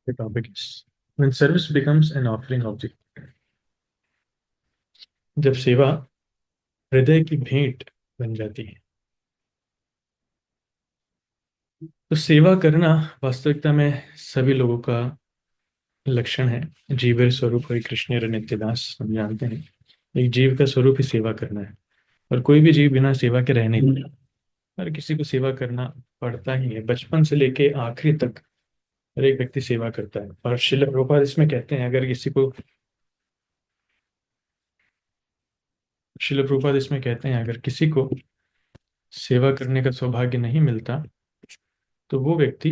The topic is when service becomes an offering object. जब सेवा हृदय की भेंट बन जाती है तो सेवा करना वास्तविकता में सभी लोगों का लक्षण है। जीवेर स्वरूप हरि कृष्ण नित्यदास हम जानते हैं। एक जीव का स्वरूप ही सेवा करना है और कोई भी जीव बिना सेवा के रह नहीं सकता। हर किसी को सेवा करना पड़ता ही है, बचपन से लेके आखिरी तक हर एक व्यक्ति सेवा करता है। और श्रील प्रभुपाद इसमें कहते हैं, अगर किसी को श्रील प्रभुपाद इसमें कहते हैं अगर किसी को सेवा करने का सौभाग्य नहीं मिलता तो वो व्यक्ति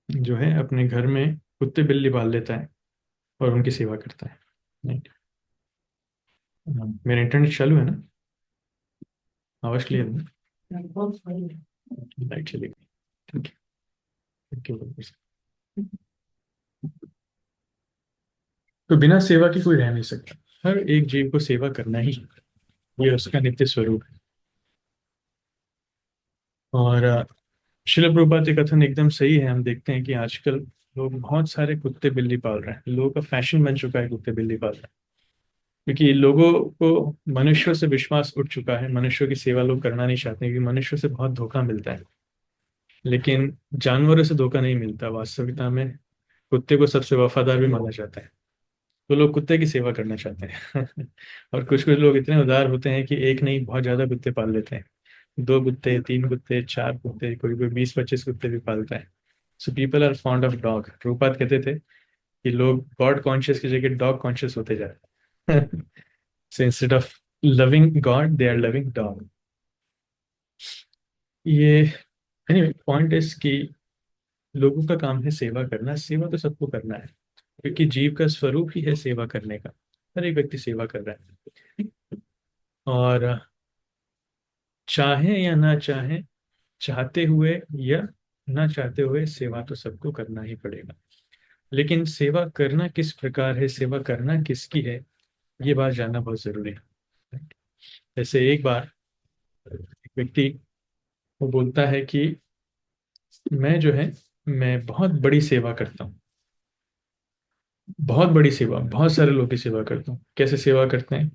जो है अपने घर में कुत्ते बिल्ली पाल लेता है और उनकी सेवा करता है। नहीं, मेरा इंटरनेट चालू है ना? आवाज क्लियर है ना? लाइट चली गई। ठीक है, ठीक है। तो बिना सेवा के कोई रह नहीं सकता। हर एक जीव को सेवा करना ही ये उसका नित्य स्वरूप है। और शिल प्रभुपाद के कथन एकदम सही है। हम देखते हैं कि आजकल लोग बहुत सारे कुत्ते बिल्ली पाल रहे हैं। लोगों का फैशन बन चुका है कुत्ते बिल्ली पालना, क्योंकि लोगों को मनुष्यों से विश्वास उठ चुका है। मनुष्यों की सेवा लोग करना नहीं चाहते क्योंकि मनुष्यों से बहुत धोखा मिलता है। लेकिन जानवरों से धोखा नहीं मिलता। वास्तविकता में कुत्ते को सबसे वफादार भी माना जाता है, तो लोग कुत्ते की सेवा करना चाहते हैं। और कुछ कुछ लोग इतने उदार होते हैं कि एक नहीं बहुत ज्यादा कुत्ते पाल लेते हैं। दो कुत्ते, तीन कुत्ते, चार कुत्ते, कोई कोई 20-25 कुत्ते भी पालता है। So people are fond of dog. रूपात कहते थे कि लोग गॉड कॉन्शियस की जगह डॉग कॉन्शियस होते जा रहे हैं। So instead of loving God, they are loving dog. ये एनीवे पॉइंट इज कि लोगों का काम है सेवा करना। सेवा तो सबको करना है क्योंकि जीव का स्वरूप ही है सेवा करने का। हर एक व्यक्ति सेवा कर रहा है और चाहे या ना चाहे, चाहते हुए या ना चाहते हुए सेवा तो सबको करना ही पड़ेगा। लेकिन सेवा करना किस प्रकार है, सेवा करना किसकी है, ये बात जानना बहुत जरूरी है। जैसे एक बार एक व्यक्ति वो बोलता है कि मैं जो है मैं बहुत बड़ी सेवा करता हूँ। बहुत बड़ी सेवा, बहुत सारे लोगों की सेवा करता हूँ। कैसे सेवा करते हैं?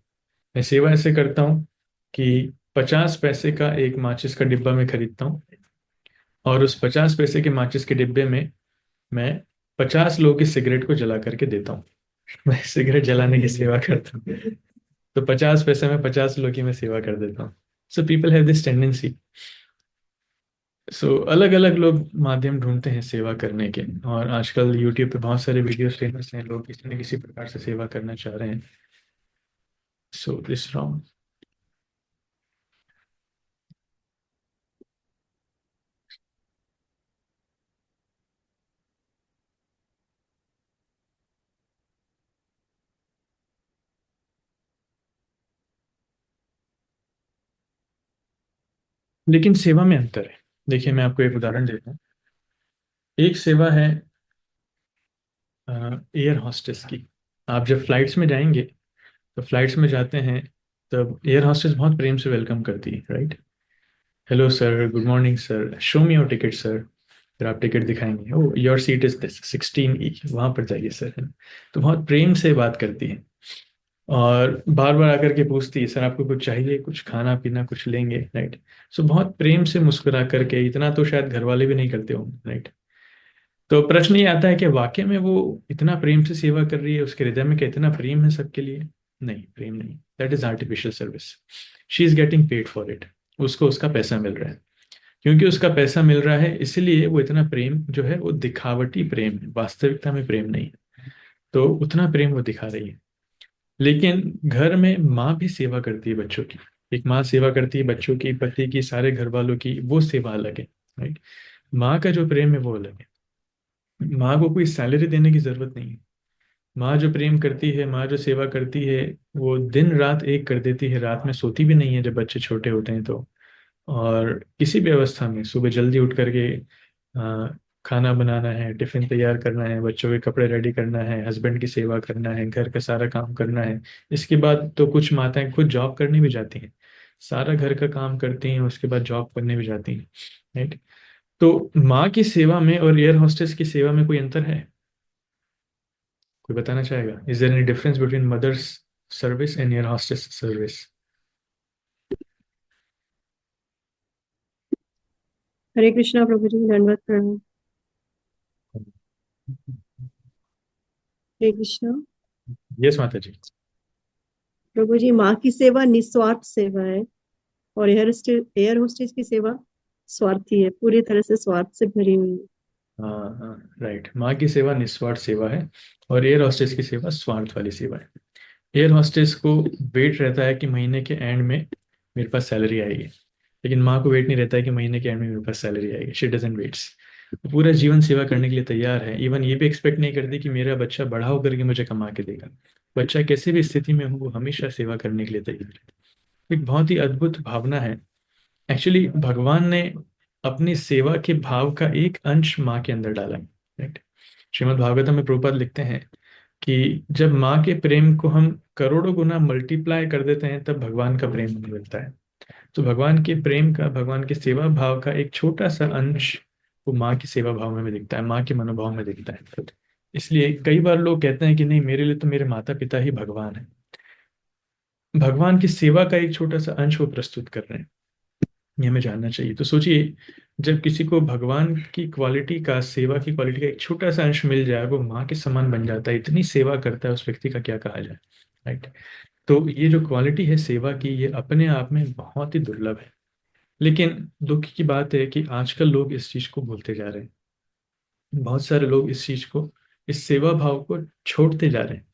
मैं सेवा ऐसे करता हूँ कि 50 पैसे का एक माचिस का डिब्बा मैं खरीदता हूँ और उस 50 पैसे के माचिस के डिब्बे में मैं 50 लोगों की सिगरेट को जला करके देता हूँ। मैं सिगरेट जलाने की सेवा करता हूँ। तो 50 पैसे में 50 लोगों की मैं सेवा कर देता हूँ। So people have this tendency. So अलग अलग लोग माध्यम ढूंढते हैं सेवा करने के। और आजकल यूट्यूब पे बहुत सारे वीडियो फेमस हैं। लोग किसी न किसी प्रकार से सेवा करना चाह रहे हैं। So this wrong. लेकिन सेवा में अंतर है। देखिए मैं आपको एक उदाहरण देता हूँ। एक सेवा है एयर हॉस्टेस की। आप जब फ्लाइट्स में जाएंगे तो फ्लाइट्स में जाते हैं तब एयर हॉस्टेस बहुत प्रेम से वेलकम करती है, right? Hello sir, good morning sir, show me your ticket sir. फिर आप टिकट दिखाएंगे, oh your seat is this 16E, वहां पर जाइए सर। तो बहुत प्रेम से बात करती है और बार बार आकर के पूछती है, सर आपको कुछ चाहिए, कुछ खाना पीना कुछ लेंगे, राइट? सो बहुत प्रेम से मुस्कुरा करके, इतना तो शायद घर वाले भी नहीं करते होंगे, राइट? तो प्रश्न ये आता है कि वाकई में वो इतना प्रेम से सेवा कर रही है, उसके हृदय में क्या इतना प्रेम है सबके लिए? नहीं, प्रेम नहीं। That is artificial service. She is getting paid for it. उसको उसका पैसा मिल रहा है। क्योंकि उसका पैसा मिल रहा है इसलिए वो इतना प्रेम जो है वो दिखावटी प्रेम है, वास्तविकता में प्रेम नहीं है। तो उतना प्रेम वो दिखा रही है। लेकिन घर में माँ भी सेवा करती है बच्चों की। एक माँ सेवा करती है बच्चों की, पति की, सारे घर वालों की, वो सेवा अलग है, राइट? माँ का जो प्रेम है वो अलग है। माँ को कोई सैलरी देने की जरूरत नहीं है। माँ जो प्रेम करती है, माँ जो सेवा करती है, वो दिन रात एक कर देती है। रात में सोती भी नहीं है जब बच्चे छोटे होते हैं तो। और किसी भी अवस्था में सुबह जल्दी उठ करके आ, खाना बनाना है, टिफिन तैयार करना है, बच्चों के कपड़े रेडी करना है, हस्बैंड की सेवा करना है, घर का सारा काम करना है। इसके बाद तो कुछ माताएं खुद जॉब करने भी जाती हैं, सारा घर का काम करती हैं, उसके बाद जॉब करने भी जाती हैं, राइट? तो माँ की सेवा में और एयर हॉस्टेस की सेवा में कोई अंतर है? कोई बताना चाहेगा? Is there any difference between mothers service and air hostess service? Hare Krishna प्रभु जी, दंडवत प्रणाम। हरे कृष्णा यस माता जी। प्रभु जी, माँ की सेवा निस्वार्थ सेवा है और एयर होस्टेस की सेवा स्वार्थी है, पूरी तरह से स्वार्थ से भरी हुई है। हाँ हाँ, राइट। माँ की सेवा निस्वार्थ सेवा है और एयर हॉस्टेस की सेवा स्वार्थ वाली सेवा है। एयर हॉस्टेस को वेट रहता है कि महीने के एंड में मेरे पास सैलरी आएगी, लेकिन माँ को वेट नहीं रहता है कि महीने के एंड में मेरे पास सैलरी आएगी। She doesn't waits. पूरा जीवन सेवा करने के लिए तैयार है। इवन ये भी एक्सपेक्ट नहीं करती कि मेरा बच्चा बड़ा होकर के मुझे कमा के देगा। बच्चा कैसे भी स्थिति में हो, वो हमेशा सेवा करने के लिए तैयार है। एक बहुत ही अद्भुत भावना है। एक्चुअली भगवान ने अपनी सेवा के भाव का एक अंश माँ के अंदर डाला है, राइट। श्रीमद् भागवतम में प्रभुपाद लिखते हैं कि जब माँ के प्रेम को हम करोड़ों गुना मल्टीप्लाई कर देते हैं, तब भगवान का प्रेम हमें मिलता है। तो भगवान के प्रेम का, भगवान के सेवा भाव का एक छोटा सा अंश वो माँ की सेवा भाव में भी दिखता है, माँ के मनोभाव में दिखता है। इसलिए कई बार लोग कहते हैं कि नहीं, मेरे लिए तो मेरे माता पिता ही भगवान है। भगवान की सेवा का एक छोटा सा अंश वो प्रस्तुत कर रहे हैं, ये हमें जानना चाहिए। तो सोचिए, जब किसी को भगवान की क्वालिटी का, सेवा की क्वालिटी का एक छोटा सा अंश मिल जाए, वो माँ के समान बन जाता है, इतनी सेवा करता है, उस व्यक्ति का क्या कहा जाए, राइट। तो ये जो क्वालिटी है सेवा की, ये अपने आप में बहुत ही दुर्लभ है। लेकिन दुख की बात है कि आजकल लोग इस चीज को भूलते जा रहे हैं। बहुत सारे लोग इस चीज को, इस सेवा भाव को छोड़ते जा रहे हैं।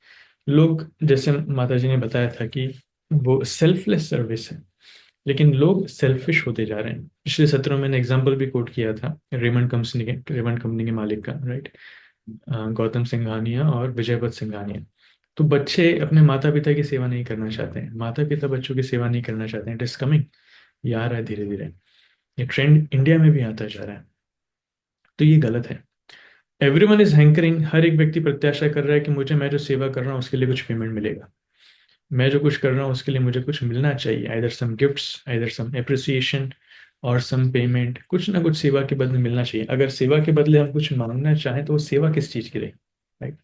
लोग, जैसे माता जी ने बताया था कि वो सेल्फलेस सर्विस है, लेकिन लोग सेल्फिश होते जा रहे हैं। पिछले सत्रों में मैंने एग्जाम्पल भी कोट किया था रेमंड कंपनी के मालिक का, राइट। गौतम सिंघानिया और विजयपत सिंघानिया। तो बच्चे अपने माता पिता की सेवा नहीं करना चाहते हैं, माता पिता बच्चों की सेवा नहीं करना चाहते हैं। इट इज कमिंग, ये आ रहा है धीरे धीरे। ये ट्रेंड इंडिया में भी आता जा रहा है। तो ये गलत है। एवरीवन इज हैंकरिंग, हर एक व्यक्ति प्रत्याशा कर रहा है कि मुझे, मैं जो सेवा कर रहा हूँ उसके लिए कुछ पेमेंट मिलेगा। मैं जो कुछ कर रहा हूँ उसके लिए मुझे कुछ मिलना चाहिए, आइदर सम गिफ्ट्स, आइदर सम एप्रिसिएशन और सम पेमेंट। कुछ ना कुछ सेवा के बदले मिलना चाहिए। अगर सेवा के बदले हम कुछ मांगना चाहें तो वो सेवा किस चीज की रही, राइट।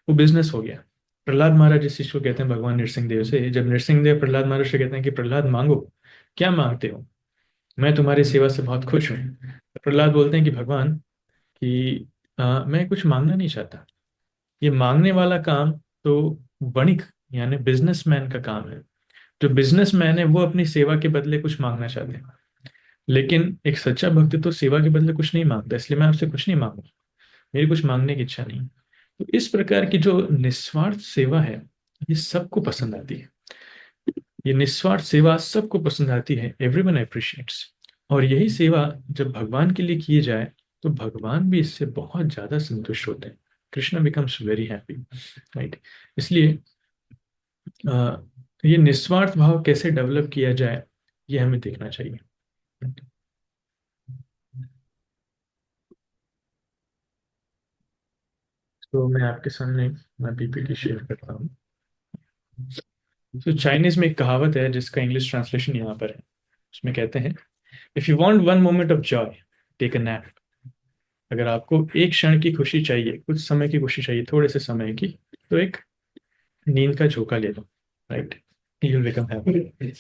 वो बिजनेस हो गया। प्रहलाद महाराज इस चीज को कहते हैं भगवान नरसिंह देव से। जब नरसिंह देव प्रहलाद महाराज से कहते हैं कि प्रहलाद मांगो, क्या मांगते हो, मैं तुम्हारी सेवा से बहुत खुश हूँ। तो प्रहलाद बोलते हैं कि भगवान, कि मैं कुछ मांगना नहीं चाहता। ये मांगने वाला काम तो वणिक, यानी बिजनेसमैन का काम है। जो बिजनेसमैन है वो अपनी सेवा के बदले कुछ मांगना चाहते हैं। लेकिन एक सच्चा भक्त तो सेवा के बदले कुछ नहीं मांगता, इसलिए मैं आपसे कुछ नहीं मांगू, मेरी कुछ मांगने की इच्छा नहीं। तो इस प्रकार की जो निस्वार्थ सेवा है, ये सबको पसंद आती है। ये निस्वार्थ सेवा सबको पसंद आती है, एवरीवन अप्रिशिएट्स। और यही सेवा जब भगवान के लिए किए जाए, तो भगवान भी इससे बहुत ज्यादा संतुष्ट होते हैं। Krishna becomes very happy, right. इसलिए अ, ये निस्वार्थ भाव कैसे डेवलप किया जाए, ये हमें देखना चाहिए। तो मैं आपके सामने, मैं पीपीटी शेयर करता हूँ। तो चाइनीज में एक कहावत है जिसका इंग्लिश ट्रांसलेशन यहाँ पर है। उसमें कहते हैं, if you want one moment of joy, take a nap. अगर आपको एक क्षण की खुशी चाहिए, कुछ समय की खुशी चाहिए, थोड़े से समय की, तो एक नींद का झोंका ले लो, right. You will become happy.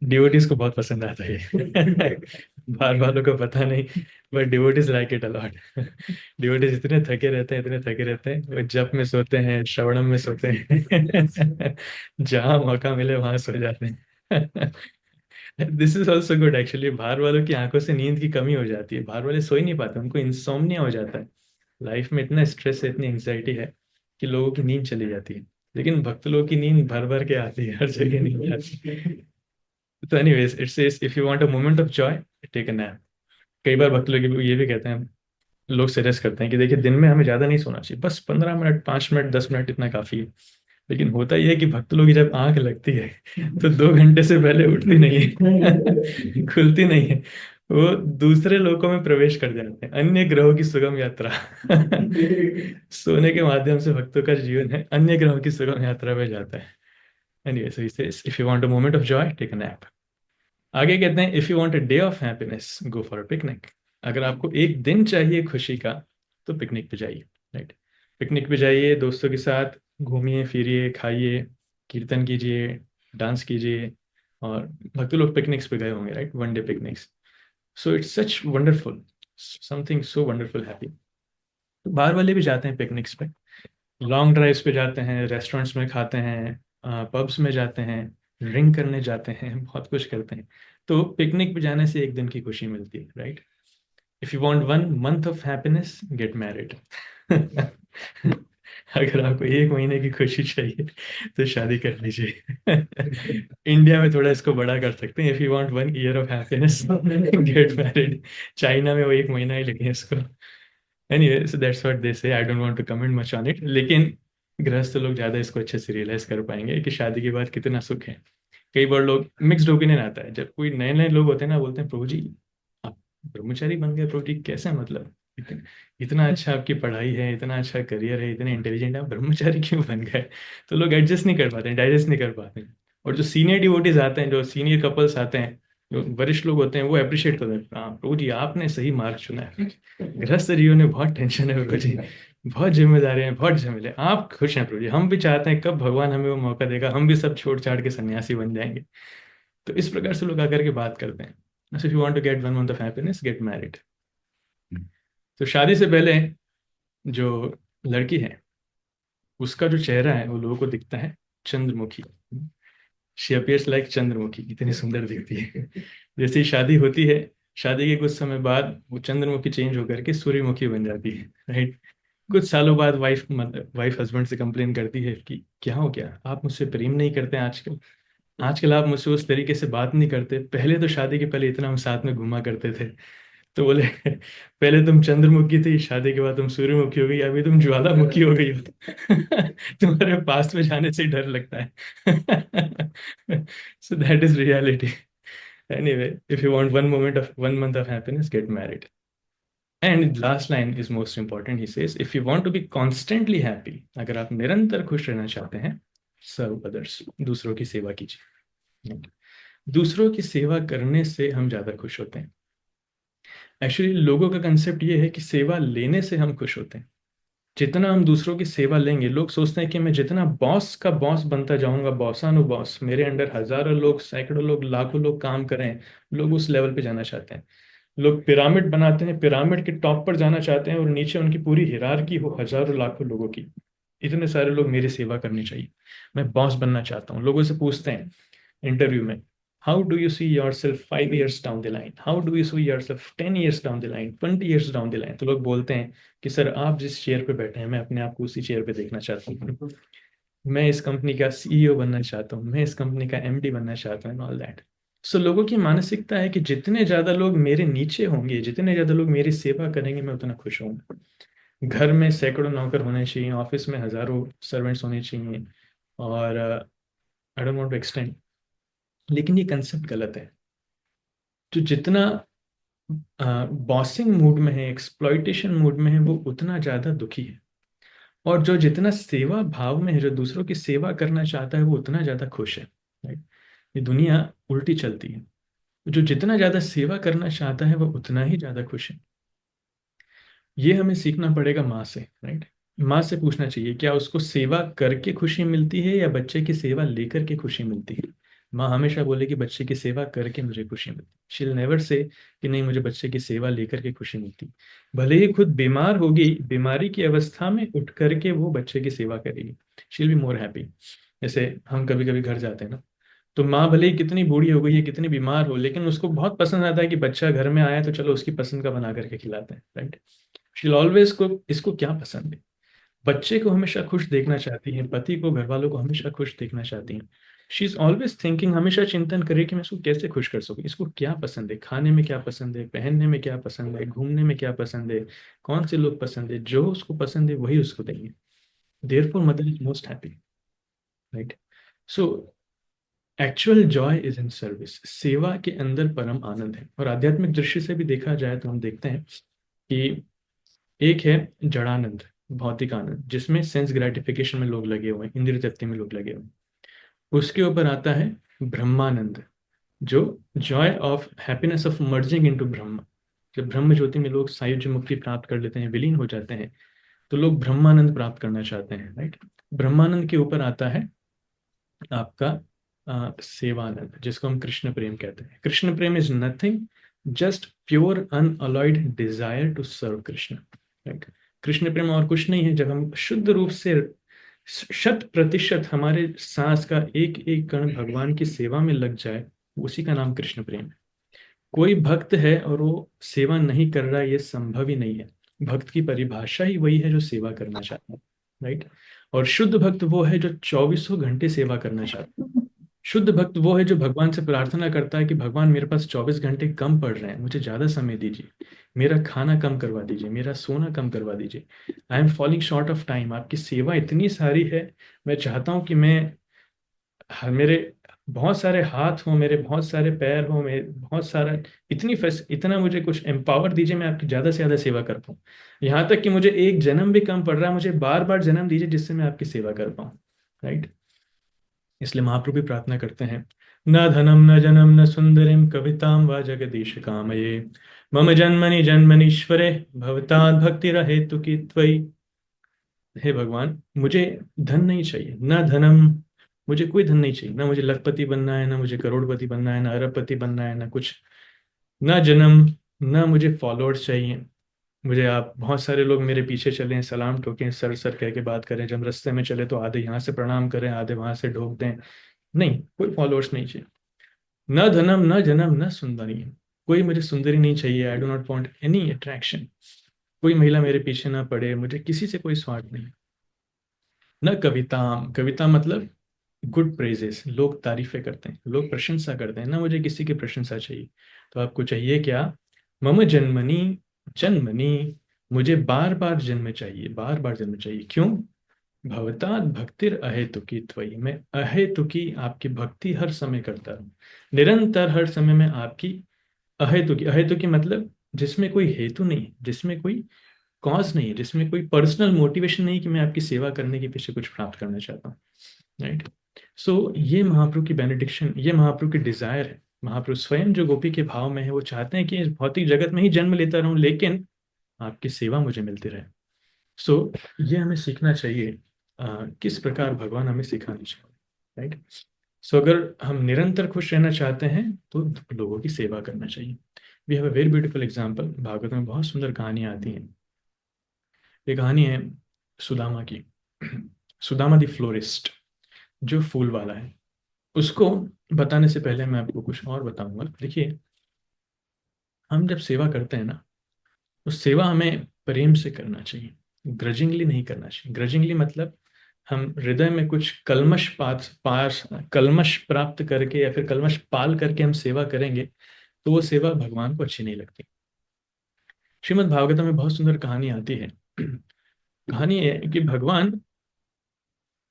Devotees को बहुत पसंद आता है ये। बाहर वालों को पता नहीं, but devotees like it a lot. Devotees इतने थके रहते हैं, इतने थके रहते हैं, वो जप में सोते हैं, श्रवणम में सोते हैं। जहां मौका मिले वहां सो जाते हैं। This is also good actually. बाहर वालों की आंखों से नींद की कमी हो जाती है, बाहर वाले सो ही नहीं पाते, उनको इंसोम्निया हो जाता है। लाइफ में इतना स्ट्रेस है, इतनी एंग्जाइटी है कि लोगों की नींद चली जाती है। लेकिन भक्त लोगों की नींद भर भर के आती है, हर जगह नींद आती है। तो anyways, it says if you want a moment of joy, take a nap. कई बार भक्त लोग ये भी कहते हैं, लोग सजेस्ट करते हैं कि देखिए, दिन में हमें ज्यादा नहीं सोना चाहिए, बस 15 मिनट, 5 मिनट, 10 मिनट इतना काफी है। लेकिन होता यह है कि भक्त लोग की जब आंख लगती है, तो 2 घंटे से पहले उठती नहीं है। खुलती नहीं है। वो दूसरे लोकों में प्रवेश कर जाते हैं, अन्य ग्रहों की सुगम यात्रा। सोने के माध्यम से भक्तों का जीवन है अन्य ग्रहों की सुगम यात्रा में जाता है। Anyway, so if you want a moment of joy, take a nap. आगे कहते हैं, if you want a day of happiness, go for a picnic. अगर आपको एक दिन चाहिए खुशी का, तो पिकनिक पे जाइए, राइट। पिकनिक पे जाइए, दोस्तों के साथ घूमिए फिरिए खाइए, कीर्तन कीजिए, डांस कीजिए। और भक्ति लोग पिकनिक्स पे गए होंगे, right, one day picnics. So it's such wonderful, something so wonderful happy. बाहर वाले भी जाते हैं पिकनिक्स पे, लॉन्ग ड्राइव्स पे जाते हैं, रेस्टोरेंट्स में खाते हैं, पब्स में जाते हैं, ड्रिंक करने जाते हैं, बहुत कुछ करते हैं। तो पिकनिक पे जाने से एक दिन की खुशी मिलती है, right. If you want one month of happiness, get married. अगर आपको एक महीने की खुशी चाहिए, तो शादी कर लीजिए। इंडिया में थोड़ा इसको बड़ा कर सकते हैं, if you want one year of happiness, get married. China में वो एक महीना ही लगे इसको। Anyway, so that's what they say, I don't want to comment much on it. लेकिन गृहस्थ लोग ज्यादा इसको अच्छे से रियलाइज कर पाएंगे कि शादी के बाद कितना सुख है। कई बार लोग मिक्स्ड ओपिनियन आता है, जब कोई नए नए लोग होते हैं ना, बोलते हैं प्रभु जी आप ब्रह्मचारी बन गए, प्रभु जी कैसे, मतलब इतना अच्छा आपकी पढ़ाई है, इतना अच्छा करियर है, इतने इंटेलिजेंट है, आप ब्रह्मचारी क्यों बन गए। तो लोग एडजस्ट नहीं कर पाते, डाइजेस्ट नहीं कर पाते। और जो सीनियर डिवोटीज आते हैं, जो सीनियर कपल्स आते हैं, जो वरिष्ठ लोग होते हैं, वो अप्रिशिएट करते हैं, हाँ प्रभु जी आपने सही मार्ग चुना है। गृहस्थ जीवन में बहुत टेंशन है प्रभु जी, बहुत जिम्मेदारी है, बहुत झमेले, आप खुश हैं प्रभु जी, हम भी चाहते हैं कब भगवान हमें वो मौका देगा, हम भी सब छोड़ छाड़ के सन्यासी बन जाएंगे। तो इस प्रकार से लोग आकर के बात करते हैं। If you want to get one month of happiness, get married. तो शादी से पहले जो लड़की है, उसका जो चेहरा है वो लोगों को दिखता है Chandramukhi. She appears like Chandramukhi, इतनी सुंदर दिखती है। जैसे ही शादी होती है, शादी के कुछ समय बाद वो चंद्रमुखी चेंज होकर के सूर्यमुखी बन जाती है, राइट। कुछ सालों बाद वाइफ हस्बैंड से कंप्लेन करती है कि क्या हो गया, आप मुझसे प्रेम नहीं करते आजकल, आजकल आप मुझसे उस तरीके से बात नहीं करते, पहले तो शादी के पहले इतना हम साथ में घुमा करते थे। तो बोले पहले तुम चंद्रमुखी थी, शादी के बाद तुम सूर्यमुखी हो गई, अभी तुम ज्वालामुखी हो गई हो। तुम्हारे पास में जाने से डर लगता है। So that is reality. Anyway, if you want one moment of one month of happiness, get married. And last line is most important, he says if you want to be constantly happy, अगर आप निरंतर खुश रहना चाहते हैं, सर्व others, दूसरों की सेवा कीजिए। दूसरों की सेवा करने से हम ज्यादा खुश होते हैं। एक्चुअली लोगों का कंसेप्ट ये है कि सेवा लेने से हम खुश होते हैं। जितना हम दूसरों की सेवा लेंगे, लोग सोचते हैं कि मैं जितना बॉस का बॉस बनता जाऊंगा, बॉसानुबॉस, मेरे अंडर हजारों लोग, सैकड़ों लोग, लाखों लोग काम करें, लोग उस लेवल पे जाना चाहते हैं। लोग पिरामिड बनाते हैं, पिरामिड के टॉप पर जाना चाहते हैं, और नीचे उनकी पूरी हिरारकी हो हजारों लाखों लोगों की। इतने सारे लोग मेरी सेवा करनी चाहिए, मैं बॉस बनना चाहता हूँ। लोगों से पूछते हैं इंटरव्यू में, how do you see your self 5 years down the line, how do you see your self 10 years down the line, 20 years down the line. तो लोग बोलते हैं कि सर आप जिस चेयर पे बैठे हैं, मैं अपने आप को उसी चेयर पे देखना चाहता हूँ, मैं इस कंपनी का सीईओ बनना चाहता हूँ, मैं इस कंपनी का एमडी बनना चाहता हूँ, ऑल दैट। सो लोगों की मानसिकता है कि जितने ज्यादा लोग मेरे नीचे होंगे, जितने ज्यादा लोग मेरी सेवा करेंगे, मैं उतना खुश होऊंगा। घर में सैकड़ों नौकर होने चाहिए, ऑफिस में हजारों सर्वेंट्स होने चाहिए, और I don't want to extend, लेकिन ये कंसेप्ट गलत है। जो जितना बॉसिंग मूड में है, एक्सप्लॉइटेशन मूड में है, वो उतना ज्यादा दुखी है। और जो जितना सेवा भाव में है, जो दूसरों की सेवा करना चाहता है, वो उतना ज्यादा खुश है, राइट। ये दुनिया उल्टी चलती है। जो जितना ज्यादा सेवा करना चाहता है, वो उतना ही ज्यादा खुश है। ये हमें सीखना पड़ेगा माँ से, राइट। माँ से पूछना चाहिए क्या उसको सेवा करके खुशी मिलती है, या बच्चे की सेवा लेकर के खुशी मिलती है। माँ हमेशा बोले कि बच्चे की सेवा करके मुझे खुशी मिलती, शी विल नेवर से कि नहीं मुझे बच्चे की सेवा लेकर के खुशी मिलती। भले ही खुद बीमार होगी, बीमारी की अवस्था में उठ करके वो बच्चे की सेवा करेगी, she will be more happy. जैसे हम कभी कभी घर जाते हैं ना, तो माँ भले ही कितनी बूढ़ी हो गई है, कितनी बीमार हो, लेकिन उसको बहुत पसंद आता है कि बच्चा घर में आया तो चलो उसकी पसंद का बना करके खिलाते हैं, राइट। शी ऑलवेज को इसको क्या पसंद है, बच्चे को हमेशा खुश देखना चाहती है, पति को, घर वालों को हमेशा खुश देखना चाहती है। शी इज ऑलवेज थिंकिंग, हमेशा चिंतन करे कि मैं इसको कैसे खुश कर सकूं, इसको क्या पसंद है, खाने में क्या पसंद है, पहनने में क्या पसंद है, घूमने में क्या पसंद है, कौन से लोग पसंद है, जो उसको पसंद है वही उसको देंगे। Therefore mother is most happy, right. So actual Joy is in service, सेवा के अंदर परम आनंद है। और आध्यात्मिक दृष्टि से भी देखा जाए तो हम देखते हैं कि एक है जड़ानंद, भौतिक आनंद, जिसमें सेंस ग्रेटिफिकेशन में लोग लगे हुए हैं, इंद्रिय तृप्ति में लोग लगे हुए हैं। उसके ऊपर आता है ब्रह्मानंद, जो Joy of happiness of merging into ब्रह्म। ब्रह्मानंद, जो Joy of happiness of merging into ब्रह्म, जो Joy of happiness of merging into ब्रह्म, उसके ऊपर आता है ब्रह्मानंद, जो Joy of happiness of merging into ब्रह्म। जब ब्रह्म ज्योति में लोग सायुज्य मुक्ति प्राप्त कर लेते हैं, विलीन हो जाते हैं, तो लोग ब्रह्मानंद प्राप्त करना चाहते हैं, राइट। ब्रह्मानंद के ऊपर आता है आपका सेवानंद, जिसको हम कृष्ण प्रेम कहते हैं। कृष्ण प्रेम is nothing, just pure unalloyed desire to serve Krishna, right. Krishna प्रेम और कुछ नहीं है। जब हम शुद्ध रूप से 100% हमारे सांस का एक एक कण भगवान की सेवा में लग जाए, उसी का नाम कृष्ण प्रेम है। कोई भक्त है और वो सेवा नहीं कर रहा है, ये संभव ही नहीं है। भक्त की परिभाषा ही वही है जो सेवा करना चाहता है, राइट। और शुद्ध भक्त वो है जो 24 घंटे सेवा करना चाहता है। शुद्ध भक्त वो है जो भगवान से प्रार्थना करता है कि भगवान मेरे पास 24 घंटे कम पड़ रहे हैं, मुझे ज्यादा समय दीजिए, मेरा खाना कम करवा दीजिए, मेरा सोना कम करवा दीजिए, I am falling short of time, आपकी सेवा इतनी सारी है, मैं चाहता हूँ कि मेरे बहुत सारे हाथ हों, मेरे बहुत सारे पैर हों, मेरे बहुत सारा इतना मुझे कुछ एम्पावर दीजिए, मैं आपकी ज्यादा से ज्यादा सेवा कर पाऊँ। यहाँ तक कि मुझे एक जन्म भी कम पड़ रहा है, मुझे बार बार जन्म दीजिए जिससे मैं आपकी सेवा कर पाऊँ, राइट। इसलिए महाप्रभु भी प्रार्थना करते हैं, न धनम न जनम न सुंदरिम कविताम व जगदीश कामये, मम जन्मनि जन्मनीश्वरे भवताद भक्ति रहे तु की त्वयि। हे भगवान, मुझे धन नहीं चाहिए, न धनम, मुझे कोई धन नहीं चाहिए, ना मुझे लखपति बनना है, ना मुझे करोड़पति बनना है, ना अरबपति बनना है, ना कुछ, ना जन्म, ना मुझे फॉलोअर्स चाहिए। मुझे आप बहुत सारे लोग मेरे पीछे चलें, सलाम ठोकें, सर सर कह के बात करें, जब रास्ते में चले तो आधे यहाँ से प्रणाम करें, आधे वहां से ढोक दें, नहीं, कोई फॉलोअर्स नहीं चाहिए। न धनम न जन्म न सुंदरी, कोई मुझे सुंदरी नहीं चाहिए, I do not want any attraction, कोई महिला मेरे पीछे ना पड़े, मुझे किसी से कोई स्वार्थ नहीं। न कविताम, कविता मतलब गुड प्रेजेस, लोग तारीफें करते हैं, लोग प्रशंसा करते हैं, ना मुझे किसी की प्रशंसा चाहिए। तो आपको चाहिए क्या? मम जन्मनी जन्मनी, मुझे बार बार जन्म चाहिए, बार बार जन्म चाहिए। क्यों? भवतात भक्तिर अहेतुकी त्वयि, मैं अहेतुकी आपकी भक्ति हर समय करता रहूं, निरंतर हर समय में आपकी अहेतुकी, अहेतुकी मतलब जिसमें कोई हेतु नहीं है, जिसमें कोई कॉज नहीं है, जिसमें कोई पर्सनल मोटिवेशन नहीं कि मैं आपकी सेवा करने के पीछे कुछ प्राप्त करना चाहता हूँ, राइट। सो ये महाप्रभु की बेनेडिक्शन, ये महाप्रभु की डिजायर है। महाप्रभु स्वयं जो गोपी के भाव में है, वो चाहते हैं कि इस भौतिक जगत में ही जन्म लेता रहूं, लेकिन आपकी सेवा मुझे मिलती रहे। सो ये हमें सीखना चाहिए, किस प्रकार भगवान हमें सिखाना चाहिए, राइट। सो अगर हम निरंतर खुश रहना चाहते हैं तो लोगों की सेवा करना चाहिए। We have a very beautiful example, Bhagavata में बहुत सुंदर कहानियां आती हैं। ये कहानी है सुदामा की। सुदामा द फ्लोरिस्ट, जो फूल वाला है। उसको बताने से पहले मैं आपको कुछ और बताऊंगा। देखिए, हम जब सेवा करते हैं ना, तो सेवा हमें प्रेम से करना चाहिए, ग्रजिंगली नहीं करना चाहिए। ग्रजिंगली मतलब हम हृदय में कुछ कलमश पास कलमश प्राप्त करके या फिर कलमश पाल करके हम सेवा करेंगे, तो वो सेवा भगवान को अच्छी नहीं लगती। श्रीमद् भागवतम में बहुत सुंदर कहानी आती है। कहानी है कि भगवान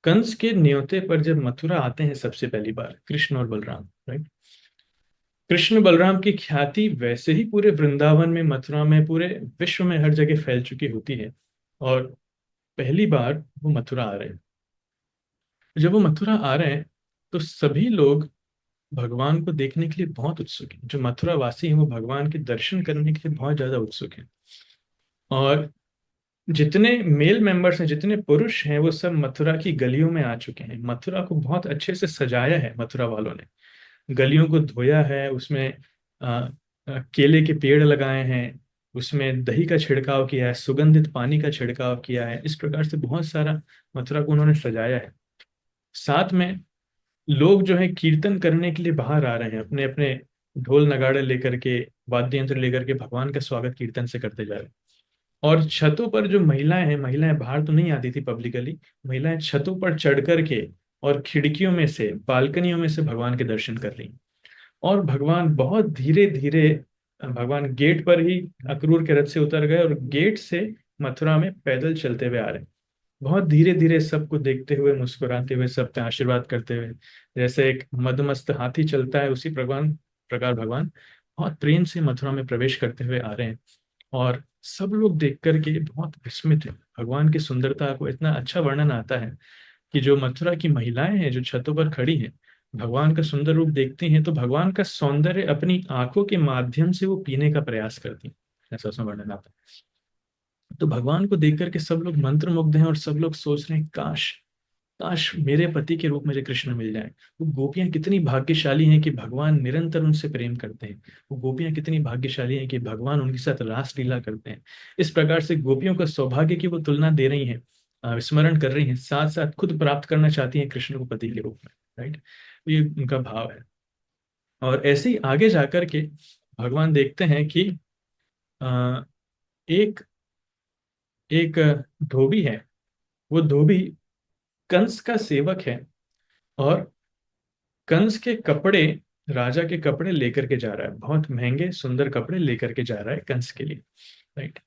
कंस के न्योते पर जब मथुरा आते हैं सबसे पहली बार, कृष्ण और बलराम, राइट। कृष्ण बलराम की ख्याति वैसे ही पूरे वृंदावन में, मथुरा में, पूरे विश्व में हर जगह फैल चुकी होती है। और पहली बार वो मथुरा आ रहे हैं। जब वो मथुरा आ रहे हैं तो सभी लोग भगवान को देखने के लिए बहुत उत्सुक हैं। जो मथुरा वासी हैं वो भगवान के दर्शन करने के लिए बहुत ज्यादा उत्सुक हैं। और जितने मेल मेंबर्स हैं, जितने पुरुष हैं, वो सब मथुरा की गलियों में आ चुके हैं। मथुरा को बहुत अच्छे से सजाया है मथुरा वालों ने, गलियों को धोया है, उसमें केले के पेड़ लगाए हैं, उसमें दही का छिड़काव किया है, सुगंधित पानी का छिड़काव किया है। इस प्रकार से बहुत सारा मथुरा को उन्होंने सजाया है। साथ में लोग जो है कीर्तन करने के लिए बाहर आ रहे हैं, अपने अपने ढोल नगाड़े लेकर के, वाद्य यंत्र लेकर के भगवान का स्वागत कीर्तन से करते जा रहे हैं। और छतों पर जो महिलाएं हैं, महिलाएं बाहर तो नहीं आती थी पब्लिकली, महिलाएं छतों पर चढ़ करके और खिड़कियों में से, बालकनियों में से भगवान के दर्शन कर रही हैं। और भगवान बहुत धीरे धीरे, भगवान गेट पर ही अक्रूर के रथ से उतर गए और गेट से मथुरा में पैदल चलते हुए आ रहे हैं। बहुत धीरे धीरे, सबको देखते हुए, मुस्कुराते हुए, सब पे आशीर्वाद करते हुए, जैसे एक मदमस्त हाथी चलता है उसी प्रकार भगवान बहुत प्रेम से मथुरा में प्रवेश करते हुए आ रहे हैं। और सब लोग देख करके बहुत विस्मित है। भगवान की सुंदरता को इतना अच्छा वर्णन आता है कि जो मथुरा की महिलाएं हैं जो छतों पर खड़ी हैं, भगवान का सुंदर रूप देखती हैं तो भगवान का सौंदर्य अपनी आंखों के माध्यम से वो पीने का प्रयास करती हैं। ऐसा उसमें वर्णन आता है। तो भगवान को देख करके सब लोग मंत्र मुग्ध हैं और सब लोग सोच रहे हैं, काश काश मेरे पति के रूप में मुझे कृष्ण मिल जाए। वो गोपियां कितनी भाग्यशाली हैं कि भगवान निरंतर उनसे प्रेम करते हैं। वो गोपियां कितनी भाग्यशाली हैं कि भगवान उनके साथ रास लीला करते हैं। इस प्रकार से गोपियों का सौभाग्य की वो तुलना दे रही हैं, स्मरण कर रही हैं, साथ साथ खुद प्राप्त करना चाहती हैं कृष्ण को पति के रूप में। राइट, तो ये उनका भाव है। और ऐसे ही आगे जाकर के भगवान देखते हैं कि अ, एक एक धोबी है। वो धोबी कंस का सेवक है, और कंस के कपड़े, राजा के कपड़े लेकर के जा रहा है, बहुत महंगे सुंदर कपड़े लेकर के जा रहा है कंस के लिए। राइट।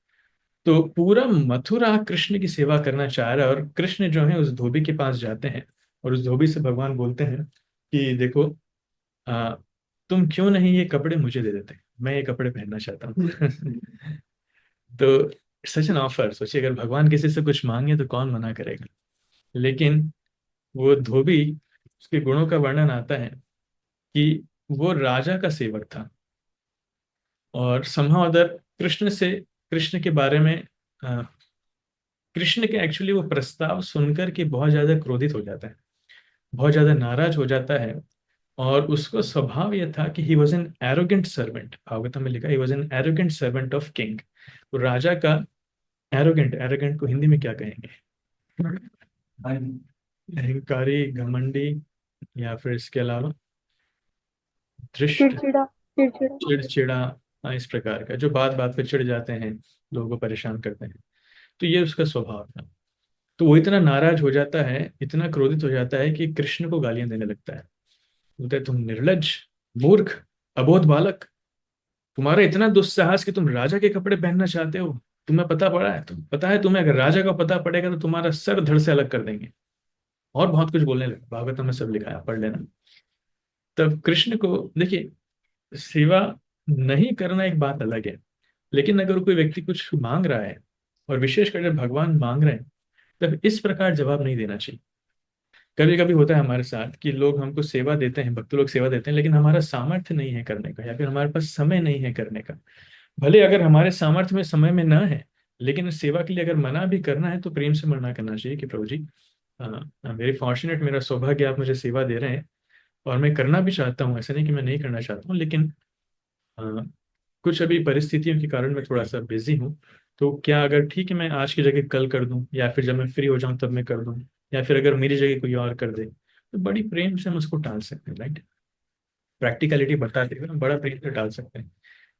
तो पूरा मथुरा कृष्ण की सेवा करना चाह रहा है, और कृष्ण जो है उस धोबी के पास जाते हैं, और उस धोबी से भगवान बोलते हैं कि देखो, आ, तुम क्यों नहीं ये कपड़े मुझे दे देते, मैं ये कपड़े पहनना चाहता हूँ। तो सच एन ऑफर, सोचिए अगर भगवान किसी से कुछ मांगे तो कौन मना करेगा। लेकिन वो धोबी, उसके गुणों का वर्णन आता है कि वो राजा का सेवक था, और somehow अदर कृष्ण से, कृष्ण के बारे में, अ, कृष्ण के एक्चुअली वो प्रस्ताव सुनकर के बहुत ज्यादा क्रोधित हो जाता है, बहुत ज्यादा नाराज हो जाता है। और उसको स्वभाव यह था कि he was an arrogant servant, Bhagavatam में लिखा he was an arrogant servant of king. तो राजा का एरोगेंट, एरोगेंट को हिंदी में क्या कहेंगे? अहंकारी, घमंडी, या फिर इसके अलावा धृष्ट, चिड़चिड़ा। चिड़चिड़ा। चिड़चिड़ा। हाँ, इस प्रकार का जो बात बात पे चिढ़ जाते हैं, लोगों को परेशान करते हैं। तो ये उसका स्वभाव था। तो वो इतना नाराज हो जाता है, इतना क्रोधित हो जाता है कि कृष्ण को गालियां देने लगता है। बोलता है, तुम निर्लज्ज, मूर्ख, अबोध बालक, तुम्हारा इतना दुस्साहस कि तुम राजा के कपड़े पहनना चाहते हो। तुम्हें पता पड़ा है, तुम पता है तुम्हें, अगर राजा का पता पड़ेगा तो तुम्हारा सर धड़ से अलग कर देंगे। और बहुत कुछ बोलने लगा, भागवतम में सब लिखा है, पढ़ लेना। तब कृष्ण को देखिए, सेवा नहीं करना एक बात अलग है, लेकिन अगर कोई व्यक्ति कुछ मांग रहा है, और विशेषकर जब भगवान मांग रहे हैं, तब इस प्रकार जवाब नहीं देना चाहिए। कभी कभी होता है हमारे साथ कि लोग हमको सेवा देते हैं, भक्त लोग सेवा देते हैं, लेकिन हमारा सामर्थ्य नहीं है करने का, या फिर हमारे पास समय नहीं है करने का। भले अगर हमारे सामर्थ्य में समय में ना है, लेकिन इस सेवा के लिए अगर मना भी करना है तो प्रेम से मना करना चाहिए कि प्रभु जी, वेरी फॉर्चुनेट, मेरा सौभाग्य, आप मुझे सेवा दे रहे हैं, और मैं करना भी चाहता हूँ, ऐसा नहीं कि मैं नहीं करना चाहता हूँ, लेकिन अ, कुछ अभी परिस्थितियों के कारण मैं थोड़ा सा बिजी हूँ। तो क्या, अगर ठीक है, मैं आज की जगह कल कर दूं, या फिर जब मैं फ्री हो जाऊं तब मैं कर दूं, या फिर अगर मेरी जगह कोई और कर दे, तो बड़ी प्रेम से हम उसको टाल सकते हैं। राइट, प्रैक्टिकलिटी बताते हुए हम बड़ा प्रेम से टाल सकते हैं।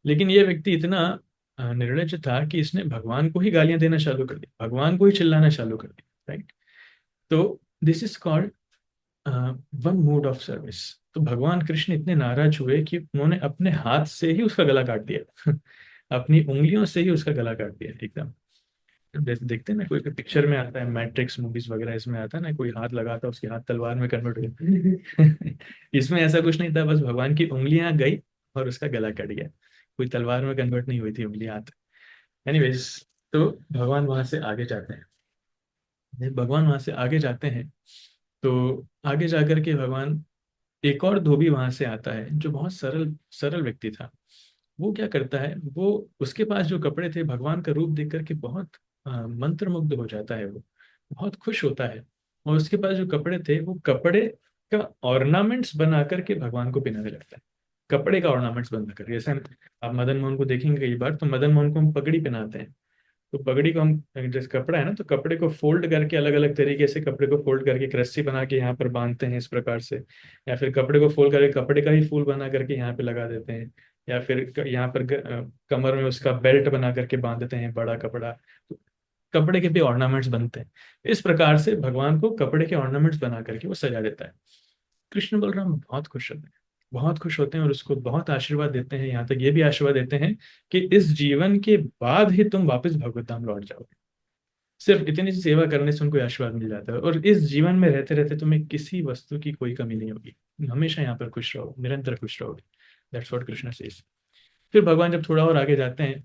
लेकिन ये व्यक्ति इतना निर्लज्ज था कि इसने भगवान को ही गालियां देना चालू कर दी, भगवान को ही चिल्लाना चालू कर दिया। राइट। तो this is called one mod of service. तो भगवान कृष्ण इतने नाराज हुए कि उन्होंने अपने हाथ से ही उसका गला काट दिया। अपनी उंगलियों से ही उसका गला काट दिया एकदम। जैसे देखते हैं ना, कोई पिक्चर में आता है, मैट्रिक्स मूवीज वगैरह, इसमें आता है ना, कोई हाथ लगाता है, उसके हाथ तलवार में कन्वर्ट हो गया। इसमें ऐसा कुछ नहीं था, बस भगवान की उंगलियां गई और उसका गला कट गया। कोई तलवार में कन्वर्ट नहीं हुई थी उंगली, हाथ। एनीवेज, तो भगवान वहां से आगे जाते हैं। जब भगवान वहां से आगे जाते हैं, तो आगे जाकर के भगवान, एक और धोबी वहां से आता है जो बहुत सरल सरल व्यक्ति था। वो क्या करता है, वो, उसके पास जो कपड़े थे, भगवान का रूप देख करके बहुत मंत्रमुग्ध हो जाता है। वो बहुत खुश होता है, और उसके पास जो कपड़े थे, वो कपड़े का ऑर्नामेंट्स बना करके भगवान को पहनाने लगता है। कपड़े का ऑर्नामेंट्स बना कर, जैसे आप मदन मोहन को देखेंगे कई बार, तो मदन मोहन को हम पगड़ी पहनाते हैं। तो पगड़ी को हम, जैसे कपड़ा है ना, तो कपड़े को फोल्ड करके, अलग अलग तरीके से कपड़े को फोल्ड करके एक रस्सी बना के यहाँ पर बांधते हैं इस प्रकार से। या फिर कपड़े को फोल्ड करके कपड़े का ही फूल बना करके यहाँ पे लगा देते हैं। या फिर यहाँ पर कमर में उसका बेल्ट बना करके बांध देते हैं, बड़ा कपड़ा। तो कपड़े के भी ऑर्नामेंट्स बनते हैं। इस प्रकार से भगवान को कपड़े के ऑर्नामेंट्स बना करके वो सजा देता है। कृष्ण बलराम बहुत खुश होते हैं, बहुत खुश होते हैं, और उसको बहुत आशीर्वाद देते हैं, यहाँ तक ये भी आशीर्वाद देते हैं कि इस जीवन के बाद ही तुम वापस भगवत धाम लौट जाओगे। सिर्फ इतनी सी सेवा करने से उनको आशीर्वाद मिल जाता है, और इस जीवन में रहते रहते तुम्हें किसी वस्तु की कोई कमी नहीं होगी, हमेशा यहाँ पर खुश रहो, निरंतर खुश रहोगे। That's what Krishna says. फिर भगवान जब थोड़ा और आगे जाते हैं,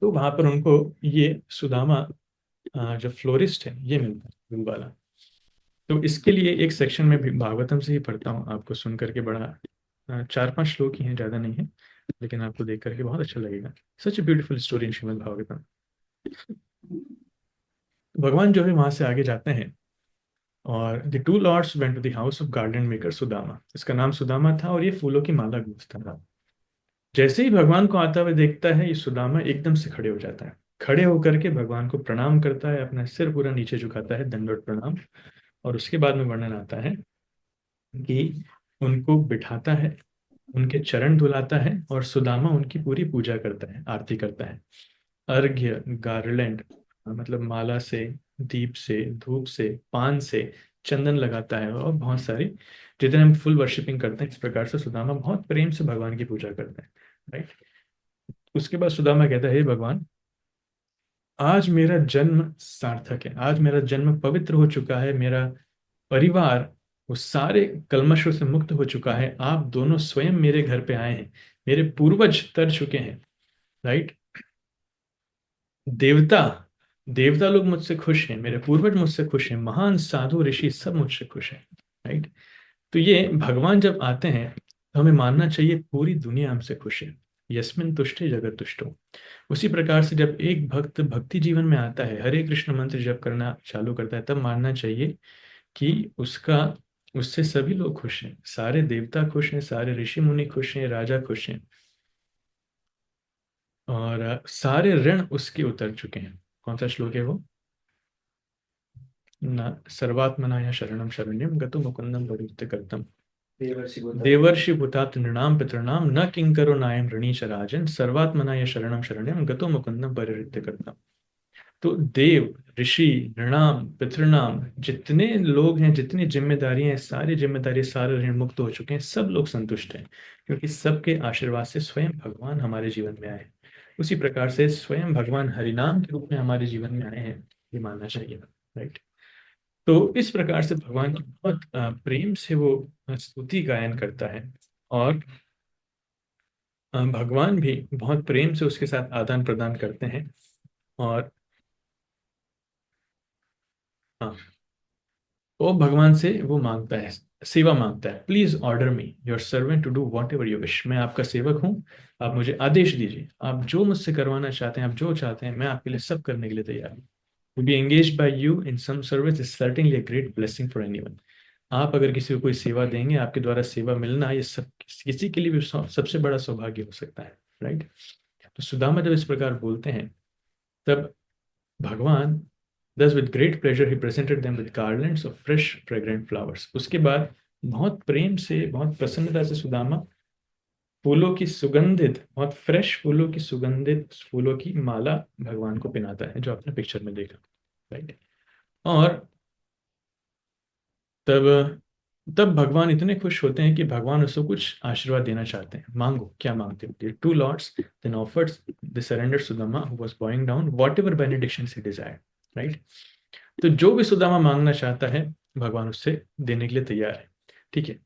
तो वहां पर उनको ये सुदामा, जो फ्लोरिस्ट है, ये मिलता है, फूल वाला। तो इसके लिए एक सेक्शन में भी भागवतम से ही पढ़ता हूँ, आपको सुन करके बड़ा, 4-5 श्लोक ही हैं, ज़्यादा नहीं है। लेकिन आपको देख करके बहुत अच्छा लगेगा। Such a beautiful story in Shrimad Bhagavatam. भगवान जो है वहां से आगे जाते हैं, और the two lords went to the house of garden maker Sudama. इसका नाम सुदामा था और ये फूलों की माला गूंथता था। जैसे ही भगवान को आता हुआ देखता है, ये सुदामा एकदम से खड़े हो जाता है। खड़े होकर के भगवान को प्रणाम करता है, अपना सिर पूरा नीचे झुकाता है, दंडवत प्रणाम। और उसके बाद में वर्णन आता है कि उनको बिठाता है, उनके चरण धुलाता है, और सुदामा उनकी पूरी पूजा करता है, आरती करता है। अर्घ्य, गार्लैंड, मतलब माला से, दीप से, धूप से, पान से, चंदन लगाता है, और बहुत सारी, जितने हम फुल वर्शिपिंग करते हैं, इस प्रकार से सुदामा बहुत प्रेम से भगवान की पूजा करते हैं, राइट। उसके बाद सुदामा कहता है, हे भगवान, आज मेरा जन्म सार्थक है, आज मेरा जन्म पवित्र हो चुका है, मेरा परिवार वो सारे कल्मशों से मुक्त हो चुका है। आप दोनों स्वयं मेरे घर पे आए हैं, मेरे पूर्वज तर चुके हैं, राइट। देवता देवता लोग मुझसे खुश हैं, मेरे पूर्वज मुझसे खुश हैं, महान साधु ऋषि सब मुझसे खुश हैं, राइट। तो ये भगवान जब आते हैं तो हमें मानना चाहिए पूरी दुनिया हमसे खुश है। यस्मिन तुष्टे जगत तुष्टो। उसी प्रकार से जब एक भक्त भक्ति जीवन में आता है, हरे कृष्ण मंत्र जप करना चालू करता है, तब मानना चाहिए कि उसका उससे सभी लोग खुश हैं, सारे देवता खुश हैं, सारे ऋषि मुनि खुश हैं, राजा खुश हैं, और सारे ऋण उसके उतर चुके हैं। कौन सा श्लोक है वो? न सर्वात्मना शरणम शरण्यम गतो मुकुंदम परिवृत्त करतम। देवर्षि भूतात नृणाम पितॄणाम न किंकरो नायम ऋणीश राजन सर्वात्मना शरणम शरण्यम गतो मुकुंदम परिवृत्त करतम। तो देव, ऋषि, नृणाम, पितृणाम, जितने लोग हैं, जितनी जिम्मेदारियां हैं, सारी जिम्मेदारी, सारे ऋण मुक्त हो चुके हैं, सब लोग संतुष्ट हैं, क्योंकि सबके आशीर्वाद से स्वयं भगवान हमारे जीवन में आए। उसी प्रकार से स्वयं भगवान हरिनाम के रूप में हमारे जीवन में आए हैं, ये मानना चाहिए, राइट। तो इस प्रकार से भगवान की बहुत प्रेम से वो स्तुति गायन करता है, और भगवान भी बहुत प्रेम से उसके साथ आदान प्रदान करते हैं। और हाँ, वो भगवान से वो मांगता है, सेवा मांगता है। Please order me your servant to do whatever you wish. मैं आपका सेवक हूँ, आप मुझे आदेश दीजिए, आप जो मुझसे करवाना चाहते हैं, आप जो चाहते हैं, मैं आपके लिए सब करने के लिए तैयार हूँ। To be engage by you in some service is certainly a great blessing for anyone. आप अगर किसी को कोई सेवा देंगे, आपके द्वारा सेवा मिलना, ये सब किसी के लिए भी सबसे बड़ा सौभाग्य हो सकता है, राइट। तो सुदामा जब इस प्रकार बोलते हैं, तब भगवान, thus with great pleasure he presented them with garlands of fresh fragrant flowers। उसके बाद बहुत प्रेम से, बहुत प्रसन्नता से सुदामा फूलों की सुगंधित, बहुत फ्रेश फूलों की सुगंधित फूलों की माला भगवान को पहनाता है, जो आपने पिक्चर में देखा, राइट। और तब तब भगवान इतने खुश होते हैं कि भगवान उसको कुछ आशीर्वाद देना चाहते हैं। मांगो, क्या मांगते हो? Two lords then offered the surrender Sudama who was bowing down whatever benedictions he desired, right. तो जो भी सुदामा मांगना चाहता है, भगवान उससे देने के लिए तैयार है, ठीक है।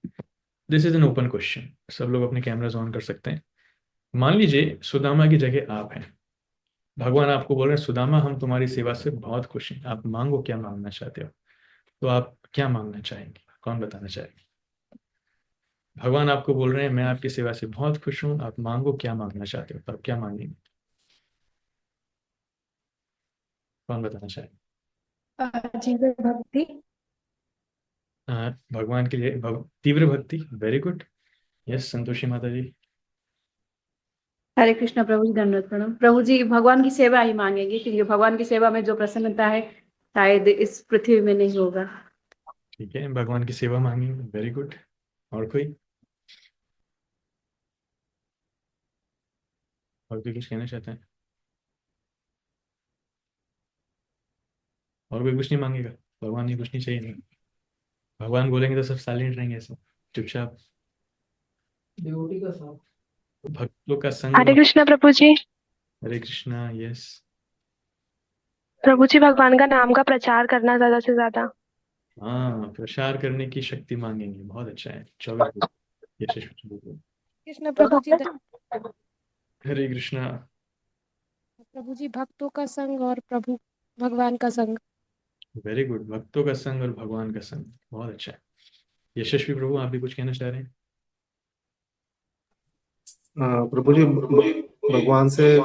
This is an open question, सब लोग अपने कैमरास ऑन कर सकते हैं। मान लीजिए सुदामा की जगह आप हैं, भगवान आपको बोल रहे हैं, सुदामा हम तुम्हारी सेवा से बहुत खुश हैं, आप मांगो, क्या मांगना चाहते हो? तो आप क्या मांगना चाहेंगे? कौन बताना चाहेंगे? भगवान आपको बोल रहे हैं, मैं आपकी सेवा से बहुत खुश हूँ, आप मांगो, क्या मांगना चाहते हो? तो आप क्या मांगेंगे? कौन बताना चाहेंगे? जीवन भक्ति। भगवान के लिए तीव्र भक्ति, very good. Yes, Santoshi Mata जी। हरे कृष्णा प्रभु जी, दंडवत प्रणाम। प्रभु जी, भगवान की सेवा ही मांगेंगे, क्योंकि भगवान की सेवा में जो प्रसन्नता है शायद इस पृथ्वी में नहीं होगा। ठीक है, भगवान की सेवा मांगेंगे, वेरी गुड। और कोई? और कोई कुछ कहना चाहते हैं? और कोई कुछ नहीं मांगेगा? भगवान की कुछ नहीं चाहिए? नहीं, भगवान बोलेंगे तो सब साइलेंट रहेंगे, ऐसे चुपचाप। ड्यूटी का साथ। भक्तों का संग हरे कृष्णा प्रभु जी। हरे कृष्णा, यस। प्रभु जी, भगवान का नाम का प्रचार करना ज्यादा से ज्यादा। हाँ, प्रसार करने की शक्ति मांगेंगे, बहुत अच्छा है। 24 यशस्वी। कृष्ण प्रभु जी हरे कृष्णा। प्रभु जी, भक्तों का संग और प्रभु भगवान का संग। वेरी गुड, भक्तों का संग और भगवान का संग, बहुत अच्छा है। यशस्वी प्रभु, आप भी कुछ कहना चाह रहे हैं? प्रभु जी भगवान से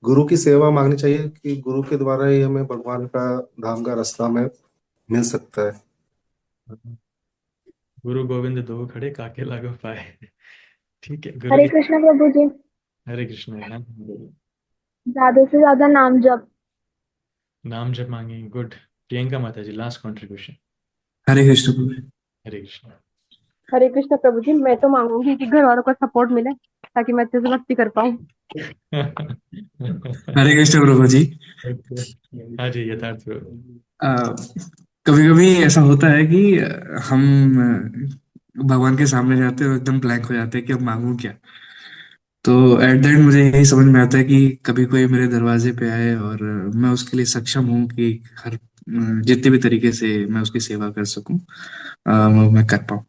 गुरु की सेवा मांगनी चाहिए कि गुरु के द्वारा ही हमें भगवान का धाम का रास्ता में मिल सकता है। गुरु गोविंद दो खड़े काके लागो पाए। ठीक है, गुरु हरे की। कृष्ण प्रभु जी। हरे कृष्ण। हाँ, बोलिए। ज्यादा से ज्यादा नाम जप। नाम जप मांगेंगे, गुड। प्रियंका माता जी, लास्ट कंट्रीब्यूशन। हरे कृष्ण प्रभु। हरे कृष्ण। हरे कृष्ण प्रभु जी, मैं तो मांगूंगी कि घर वालों का सपोर्ट मिले ताकि मैं अच्छे से भक्ति कर पाऊँ। हरे कृष्ण प्रभु जी। हाँ जी, यथार्थ प्रभु। कभी कभी ऐसा होता है कि हम भगवान के सामने जाते हैं और एकदम ब्लैंक हो जाते हैं कि अब मांगू क्या। तो एट द एंड मुझे यही समझ में आता है कि कभी कोई मेरे दरवाजे पे आए और मैं उसके लिए सक्षम हूँ कि हर जितने भी तरीके से मैं उसकी सेवा कर सकूं, वो मैं कर पाऊँ।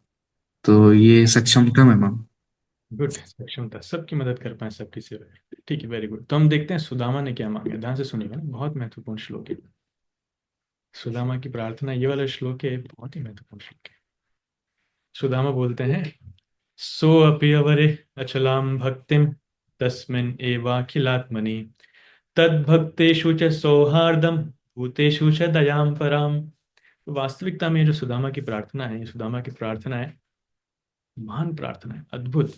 तो ये सक्षमता मैं मांगू। गुड, सक्षमता, सबकी मदद कर पाए, सबकी सेवा करें। ठीक है, वेरी गुड। तो हम देखते हैं सुदामा ने क्या मांगा। ध्यान से सुनिएगा ना, बहुत महत्वपूर्ण श्लोक है। सुदामा की प्रार्थना, ये वाला श्लोक है, बहुत ही महत्वपूर्ण श्लोक है। सुदामा बोलते हैं, सो अपि अवरे अचलां भक्तिम तस्मिन् एवाखिलात्मनि तद्भक्तेषु च सौहार्दम भूतेषु च दयां पराम। तो वास्तविकता में जो सुदामा की प्रार्थना है, ये सुदामा की प्रार्थना है, महान प्रार्थना है, अद्भुत।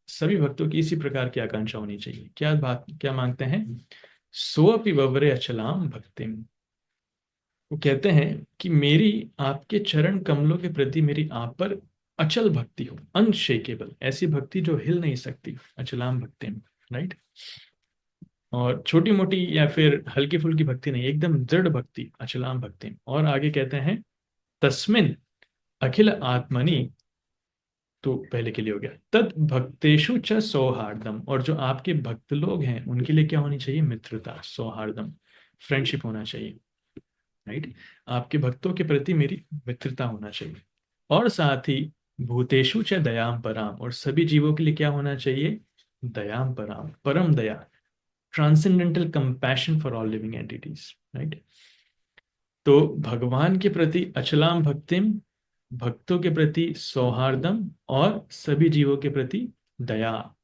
सभी भक्तों की इसी प्रकार की आकांक्षा होनी चाहिए। क्या बात, क्या मांगते हैं? सोअपि ववरे अचलाम भक्तिम। वो कहते हैं कि मेरी आपके चरण कमलों के प्रति मेरी आप पर अचल भक्ति हो, अनशेकेबल, ऐसी भक्ति जो हिल नहीं सकती, अचलाम भक्तिम। राइट। और छोटी मोटी या फिर हल्की फुल्की भक्ति नहीं, एकदम दृढ़ भक्ति, अचलाम भक्ति। और आगे कहते हैं, तस्मिन अखिल आत्मनि, तो पहले के लिए हो गया, तद भक्तेषु च सौहार्दम, और जो आपके भक्त लोग हैं उनके लिए क्या होनी चाहिए? मित्रता, सौहार्दम, फ्रेंडशिप होना चाहिए। राइट। आपके भक्तों के प्रति मेरी मित्रता होना चाहिए। और साथ ही भूतेषु च दयाम पराम, और सभी जीवों के लिए क्या होना चाहिए? दयाम पराम, परम दया, transcendental compassion for all living entities. Right. तो भगवान के प्रति अचलाम भक्तिम, भक्तों के प्रति सौहार्दम, और सभी जीवों के प्रति दया,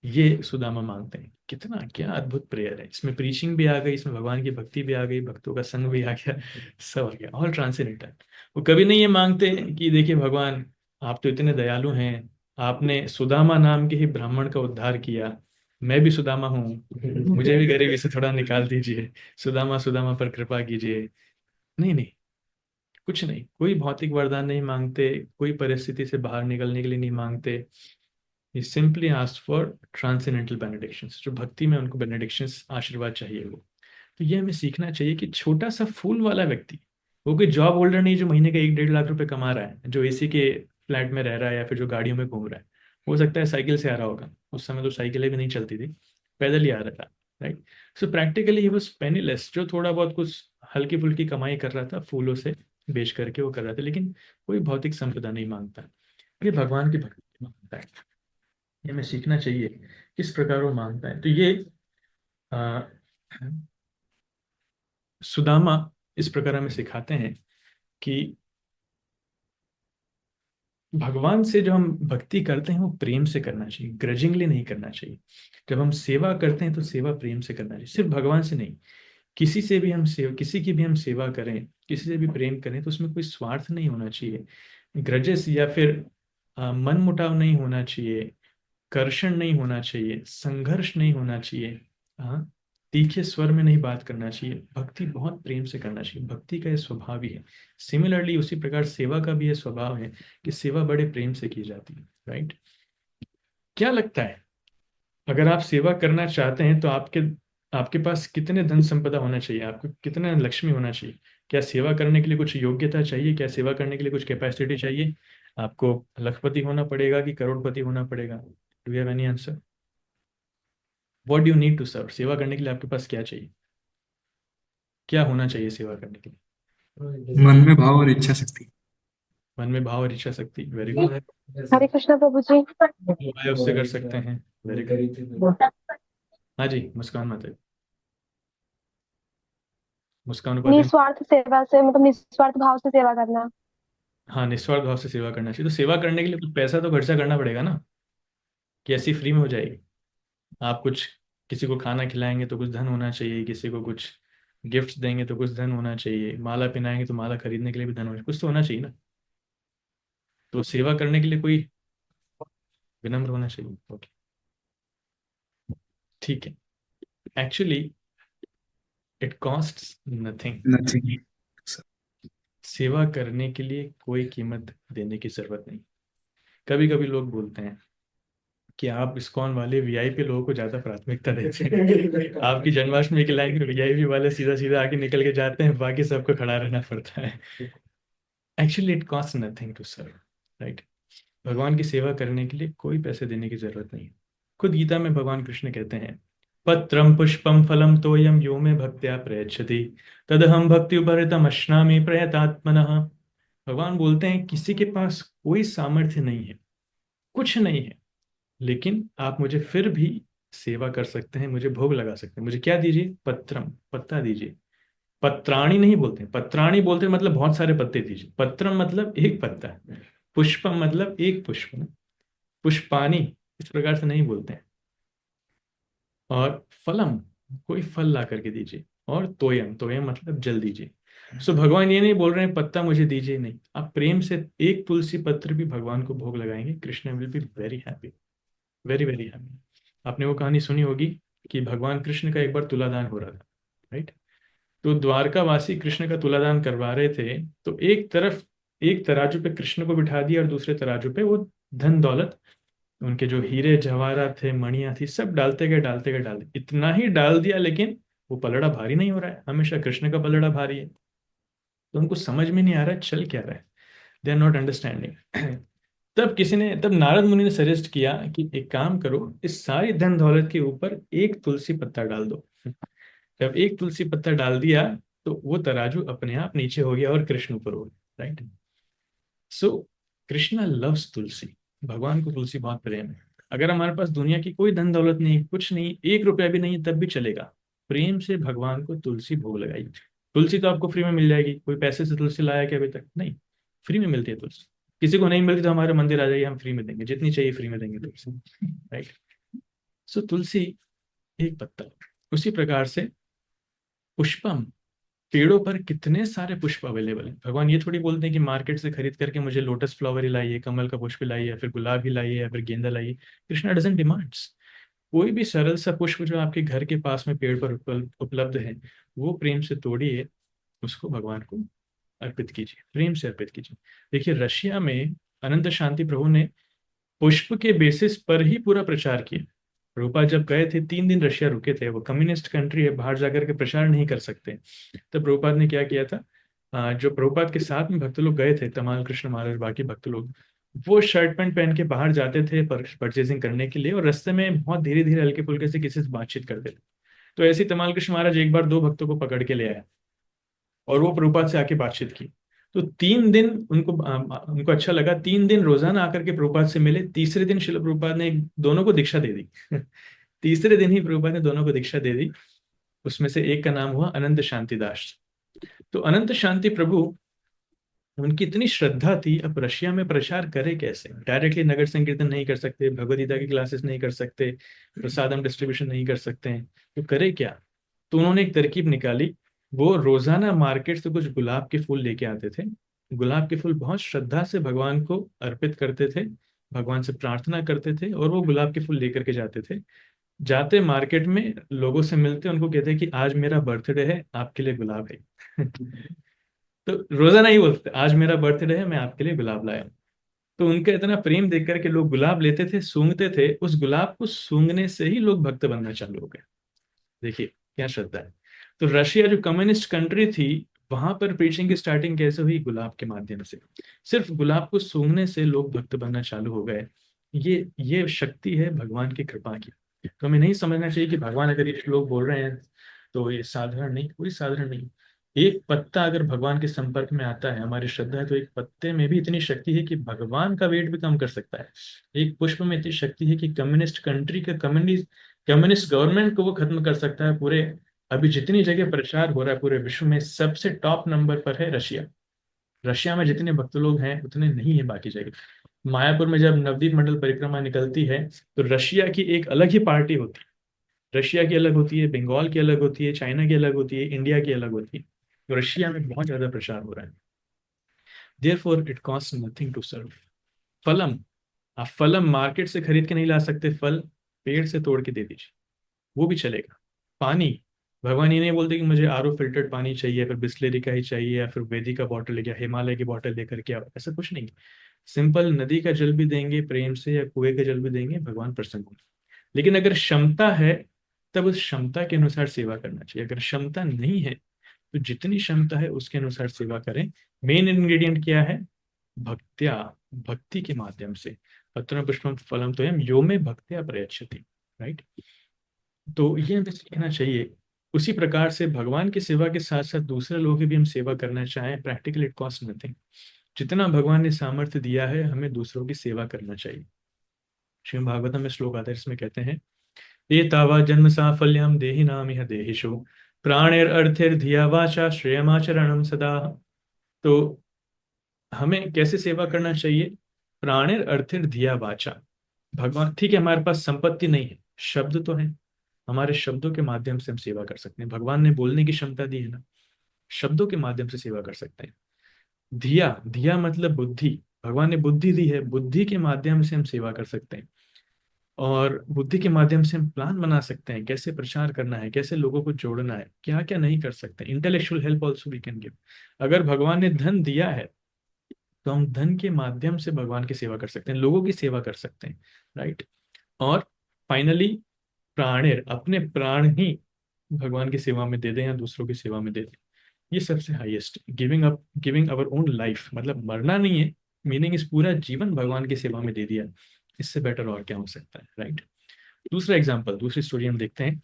ये सुदामा मांगते हैं। कितना, क्या अद्भुत प्रेयर है। इसमें प्रीचिंग भी आ गई, इसमें भगवान की भक्ति भी आ गई, भक्तों का संग भी आ गया, सब आ गया, ऑल ट्रांसेंडेंटल। वो कभी नहीं ये मांगते कि देखिए भगवान, आप तो इतने दयालु हैं, आपने सुदामा नाम के ही ब्राह्मण का उद्धार किया, मैं भी सुदामा हूँ, मुझे भी गरीबी से थोड़ा निकाल दीजिए, सुदामा सुदामा पर कृपा कीजिए। नहीं नहीं, कुछ नहीं, कोई भौतिक वरदान नहीं मांगते, कोई परिस्थिति से बाहर निकलने के लिए नहीं मांगते। ये सिंपली आस्क फॉर ट्रांसेंडेंटल बेनेडिक्शंस। जो भक्ति में उनको बेनेडिक्शंस, आशीर्वाद चाहिए वो। तो ये हमें सीखना चाहिए कि छोटा सा फूल वाला व्यक्ति, वो कोई जॉब होल्डर नहीं जो महीने का 1-1.5 लाख रुपए कमा रहा है, जो एसी के फ्लैट में रह रहा है या फिर जो गाड़ियों में घूम रहा है। हो सकता है साइकिल से आ रहा होगा, उस समय तो साइकिलें भी नहीं चलती थी, पैदल ही आ रहा था। Right. So practically he was penniless, जो थोड़ा बहुत कुछ हल्की फुल्की कमाई कर रहा था फूलों से बेच करके वो कर रहा था, लेकिन कोई भौतिक संपदा नहीं मांगता, ये भगवान की भक्ति मांगता है। ये हमें सीखना चाहिए किस प्रकार वो मांगता है। तो ये आ, सुदामा इस प्रकार हमें सिखाते हैं कि भगवान से जो हम भक्ति करते हैं वो प्रेम से करना चाहिए, ग्रजिंगली नहीं करना चाहिए। जब हम सेवा करते हैं तो सेवा प्रेम से करना चाहिए, सिर्फ भगवान से नहीं, किसी से भी हम सेवा, किसी की भी हम सेवा करें, किसी से भी प्रेम करें, तो उसमें कोई स्वार्थ नहीं होना चाहिए, ग्रजेस या फिर मन मुटाव नहीं होना चाहिए, कर्षण नहीं होना चाहिए, संघर्ष नहीं होना चाहिए, हाँ, तीखे स्वर में नहीं बात करना चाहिए। भक्ति बहुत प्रेम से करना चाहिए, भक्ति का यह स्वभाव ही है। सिमिलरली उसी प्रकार सेवा का भी यह स्वभाव है कि सेवा बड़े प्रेम से की जाती है। राइट। क्या लगता है, अगर आप सेवा करना चाहते हैं तो आपके आपके पास कितने धन संपदा होना चाहिए, आपको कितना लक्ष्मी होना चाहिए? क्या सेवा करने के लिए कुछ योग्यता चाहिए? क्या सेवा करने के लिए कुछ कैपेसिटी चाहिए? आपको लखपति होना पड़ेगा कि करोड़पति होना पड़ेगा? Do you have any answer? What do you need to serve? सेवा करने के लिए आपके पास क्या चाहिए? क्या होना चाहिए सेवा करने के लिए? मन में भाव और इच्छा शक्ति। मन में भाव और इच्छा शक्ति, वेरी गुड है। हरे कृष्ण प्रभु जी। वो आए उससे कर सकते हैं, वेरी गुड। हाँ जी, मुस्कान माता जी। मुस्कान उपाध्याय। निस्वार्थ सेवा से मतलब निस्वार्थ भाव से सेवा करना। हाँ, निस्वार्थ भाव से सेवा करना चाहिए। तो सेवा करने के लिए कुछ पैसा तो खर्चा करना पड़ेगा ना। कि ऐसी फ्री में हो जाएगी? आप कुछ किसी को खाना खिलाएंगे तो कुछ धन होना चाहिए, किसी को कुछ गिफ्ट्स देंगे तो कुछ धन होना चाहिए, माला पहनाएंगे तो माला खरीदने के लिए भी धन होना चाहिए, कुछ तो होना चाहिए ना। तो सेवा करने के लिए कोई विनम्र होना चाहिए। ओके, ठीक है। Actually it costs nothing. Nothing. सेवा करने के लिए कोई कीमत देने की जरूरत नहीं। कभी कभी लोग बोलते हैं कि आप इस्कॉन वाले वीआईपी लोगों को ज्यादा प्राथमिकता देते हैं। आपकी जन्माष्टमी की लाइन में वीआईपी वाले सीधा सीधा आगे निकल के जाते हैं, बाकी सबको खड़ा रहना पड़ता है। Actually it cost nothing to serve, right. भगवान की सेवा करने के लिए कोई पैसे देने की जरूरत नहीं है। खुद गीता में भगवान कृष्ण कहते हैं, पत्रम पुष्पम फलम तोयम यो मे भक्त्या प्रयच्छति तदहम भक्ति उपहृतम अश्नामि प्रयतात्मनः। भगवान बोलते हैं किसी के पास कोई सामर्थ्य नहीं है, कुछ नहीं है, लेकिन आप मुझे फिर भी सेवा कर सकते हैं, मुझे भोग लगा सकते हैं। मुझे क्या दीजिए? पत्रम, पत्ता दीजिए। पत्राणी नहीं बोलते, पत्राणी बोलते हैं, मतलब बहुत सारे पत्ते दीजिए। पत्रम मतलब एक पत्ता, पुष्पम मतलब एक पुष्प, पुष्पानी इस प्रकार से नहीं बोलते हैं। और फलम, कोई फल ला करके दीजिए। और तोयम, तोयम मतलब जल दीजिए। सो भगवान ये नहीं बोल रहे हैं पत्ता मुझे दीजिए, नहीं, आप प्रेम से एक तुलसी पत्र भी भगवान को भोग लगाएंगे, Krishna will be very happy, very very happy. आपने वो कहानी सुनी होगी कि भगवान कृष्ण का एक बार तुलादान हो रहा था, राइट। तो द्वारकावासी कृष्ण का तुलादान करवा रहे थे, तो एक तरफ एक तराजू पे कृष्ण को बिठा दिया और दूसरे तराजू पे वो धन दौलत, उनके जो हीरे जवाहरात थे, मणियां थी, सब डालते गए डालते गए डालते, इतना ही डाल दिया लेकिन वो पलड़ा भारी नहीं हो रहा है। हमेशा कृष्ण का पलड़ा भारी है। तो उनको समझ में नहीं आ रहा है चल क्या रहा है, दे आर नॉट अंडरस्टैंडिंग। तब किसी ने, तब नारद मुनि ने सजेस्ट किया कि एक काम करो, इस सारी धन दौलत के ऊपर एक तुलसी पत्ता डाल दो। जब एक तुलसी पत्ता डाल दिया तो वो तराजू अपने आप नीचे हो गया और कृष्ण ऊपर हो गया, राइट। सो कृष्णा लव्स तुलसी, भगवान को तुलसी बहुत प्रेम है। अगर हमारे पास दुनिया की कोई धन दौलत नहीं, कुछ नहीं, एक रुपया भी नहीं, तब भी चलेगा, प्रेम से भगवान को तुलसी भोग लगाई। तुलसी तो आपको फ्री में मिल जाएगी, कोई पैसे से तुलसी लाया क्या अभी तक? नहीं, फ्री में मिलती है तुलसी। किसी को नहीं मिलती तो हमारे मंदिर आ जाइए, हम फ्री में देंगे, जितनी चाहिए फ्री में देंगे तुलसी, राइट। सो तुलसी एक पत्ता। उसी प्रकार से पुष्पम, पेड़ों पर कितने सारे पुष्प अवेलेबल हैं। भगवान ये थोड़ी बोलते हैं कि मार्केट से खरीद करके मुझे लोटस फ्लावर ही लाइए, कमल का पुष्प लाइए, या फिर गुलाब ही लाइए, या फिर गेंदा लाइए। Krishna doesn't demands. कोई भी सरल सा पुष्प जो आपके घर के पास में पेड़ पर उपलब्ध है, वो प्रेम से तोड़िए, उसको भगवान को अर्पित कीजिए, प्रेम से अर्पित कीजिए। देखिए रशिया में अनंत शांति प्रभु ने पुष्प के बेसिस पर ही पूरा प्रचार किया। प्रभुपाद जब गए थे 3 दिन रशिया रुके थे, वो कम्युनिस्ट कंट्री है, बाहर जाकर के प्रचार नहीं कर सकते। तो प्रभुपाद ने क्या किया था, जो प्रभुपाद के साथ में भक्त लोग गए थे, तमाल कृष्ण महाराज बाकी भक्त लोग, वो शर्ट पैंट पहन के बाहर जाते थे परचेजिंग करने के लिए, और रास्ते में बहुत धीरे धीरे हल्के फुल्के से किसी से बातचीत करते थे। तो ऐसे ही तमाल कृष्ण महाराज एक बार 2 भक्तों को पकड़ के ले आया और वो प्रभुपाद से आके बातचीत की। तो 3 दिन उनको अच्छा लगा, 3 दिन रोजाना आकर के प्रभुपाद से मिले। तीसरे दिन शिल प्रभुपाद ने दोनों को दीक्षा दे दी। तीसरे दिन ही प्रभुपाद ने दोनों को दीक्षा दे दी। उसमें से एक का नाम हुआ अनंत शांति दास। तो अनंत शांति प्रभु, उनकी इतनी श्रद्धा थी, अब रशिया में प्रचार करे कैसे? डायरेक्टली नगर संकीर्तन नहीं कर सकते, भगवद गीता की क्लासेस नहीं कर सकते, प्रसादम डिस्ट्रीब्यूशन नहीं कर सकते हैं, तो करे क्या? तो उन्होंने एक तरकीब निकाली। वो रोजाना मार्केट से कुछ गुलाब के फूल लेके आते थे। गुलाब के फूल बहुत श्रद्धा से भगवान को अर्पित करते थे, भगवान से प्रार्थना करते थे, और वो गुलाब के फूल लेकर के जाते थे। जाते मार्केट में लोगों से मिलते, उनको कहते कि आज मेरा बर्थडे है, आपके लिए गुलाब है। तो रोजाना ही बोलते आज मेरा बर्थडे है, मैं आपके लिए गुलाब लाया हूँ। तो उनका इतना प्रेम देख करके लोग गुलाब लेते थे, सूंघते थे, उस गुलाब को सूंघने से ही लोग भक्त बनना चालू हो गए। देखिए क्या श्रद्धा है। तो रशिया जो कम्युनिस्ट कंट्री थी, वहां पर प्रीचिंग की स्टार्टिंग कैसे हुई? गुलाब के माध्यम से। सिर्फ गुलाब को सूंघने से लोग भक्त बनना चालू हो गए। ये शक्ति है भगवान की कृपा की। तो हमें नहीं समझना चाहिए कि भगवान अगर ये श्लोक बोल रहे हैं तो ये साधारण नहीं, कोई साधारण नहीं। एक पत्ता अगर भगवान के संपर्क में आता है, हमारी श्रद्धा है, तो एक पत्ते में भी इतनी शक्ति है कि भगवान का वेट भी कम कर सकता है। एक पुष्प में इतनी शक्ति है कि कम्युनिस्ट कंट्री का कम्युनिस्ट गवर्नमेंट को वो खत्म कर सकता है। पूरे अभी जितनी जगह प्रचार हो रहा है पूरे विश्व में, सबसे टॉप नंबर पर है रशिया। रशिया में जितने भक्त लोग हैं उतने नहीं है बाकी जगह। मायापुर में जब नवदीप मंडल परिक्रमा निकलती है तो रशिया की एक अलग ही पार्टी होती है। रशिया की अलग होती है, बंगाल की अलग होती है, चाइना की अलग होती है, इंडिया की अलग होती है। तो रशिया में बहुत ज्यादा प्रचार हो रहा है। Therefore it cost nothing to serve. फलम, आप फलम मार्केट से खरीद के नहीं ला सकते, फल पेड़ से तोड़ के दे दीजिए, वो भी चलेगा। पानी, भगवान ये नहीं बोलते कि मुझे आरओ फिल्टर्ड पानी चाहिए, फिर बिस्लेरी का ही चाहिए, या फिर वेदी का बॉटल लेके, हिमालय की बॉटल लेकर के आओ, ऐसा कुछ नहीं। सिंपल नदी का जल भी देंगे प्रेम से, या कुएं का जल भी देंगे, भगवान प्रसन्न होंगे। लेकिन अगर क्षमता है तब उस क्षमता के अनुसार सेवा करना चाहिए। अगर क्षमता नहीं है तो जितनी क्षमता है उसके अनुसार सेवा करें। मेन इंग्रेडिएंट क्या है? भक्त्या, भक्ति के माध्यम से। पत्रम पुष्पम फलम तोयम यो में भक्त्या प्रयच्छति, राइट। तो ये हमें सीखना चाहिए। उसी प्रकार से भगवान की सेवा के साथ साथ दूसरे लोगों की भी हम सेवा करना चाहें, प्रैक्टिकल इट कॉस्ट नथिंग। जितना भगवान ने सामर्थ्य दिया है हमें दूसरों की सेवा करना चाहिए। श्रीमद् भागवतम में श्लोक आता है, इसमें कहते हैं, ये तावा जन्म साफल्यम देहि नाम यह देहिषु प्राणेर अर्थेर धिया वाचा श्रेयमाचरणम सदा। तो हमें कैसे सेवा करना चाहिए? प्राणेर अर्थेर धिया वाचा। भगवान, ठीक है हमारे पास संपत्ति नहीं है, शब्द तो है, हमारे शब्दों के माध्यम से हम सेवा कर सकते हैं। भगवान ने बोलने की क्षमता दी है ना, शब्दों के माध्यम से सेवा कर सकते हैं। धिया, धिया मतलब बुद्धि, भगवान ने बुद्धि दी है, बुद्धि के माध्यम से हम सेवा कर सकते हैं। और बुद्धि के माध्यम से हम प्लान बना सकते हैं, कैसे प्रचार करना है, कैसे लोगों को जोड़ना है, क्या क्या नहीं कर सकते। Intellectual help also we can give. अगर भगवान ने धन दिया है तो हम धन के माध्यम से भगवान की सेवा कर सकते हैं, लोगों की सेवा कर सकते हैं, राइट। और फाइनली प्राणेर, अपने प्राण ही भगवान की सेवा में दे दें या दूसरों की सेवा में दे दें, ये सबसे highest. Giving up, giving our own life, मतलब मरना नहीं है, मीनिंग इस पूरा जीवन भगवान की सेवा में दे दिया। इससे बेटर और क्या हो सकता है, राइट। दूसरा एग्जाम्पल, दूसरी स्टोरी हम देखते हैं,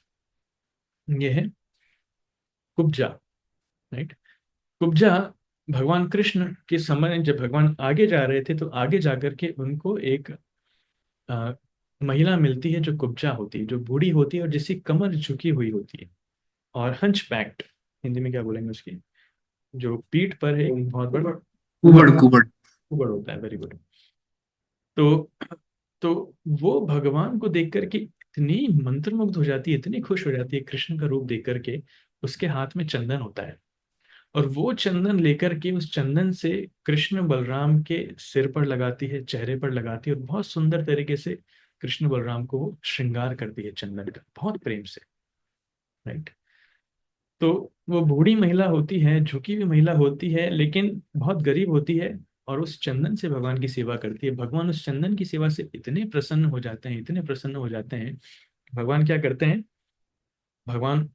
ये है कुब्जा, राइट। कुब्जा, भगवान कृष्ण के समय जब भगवान आगे जा रहे थे तो आगे जाकर के उनको एक अ, महिला मिलती है जो कुब्जा होती है, जो बूढ़ी होती है और जिसकी कमर झुकी हुई होती है, और हंच पैक्ट, हिंदी में क्या बोलेंगे उसकी, जो पीठ पर है एक बहुत बड़ा कुबड़ कुबड़। कुबड़ होता है, वेरी गुड। तो तो वो भगवान को देख करके इतनी मंत्रमुग्ध हो जाती है, इतनी खुश हो जाती है कृष्ण का रूप देख करके। उसके हाथ में चंदन होता है, और वो चंदन लेकर के उस चंदन से कृष्ण बलराम के सिर पर लगाती है, चेहरे पर लगाती है, और बहुत सुंदर तरीके से कृष्ण बलराम को वो श्रृंगार करती है चंदन का, बहुत प्रेम से, राइट। तो वो बूढ़ी महिला होती है, झुकी हुई महिला होती है, लेकिन बहुत गरीब होती है, और उस चंदन से भगवान की सेवा करती है। भगवान उस चंदन की सेवा से इतने प्रसन्न हो जाते हैं, इतने प्रसन्न हो जाते हैं। भगवान क्या करते हैं? भगवान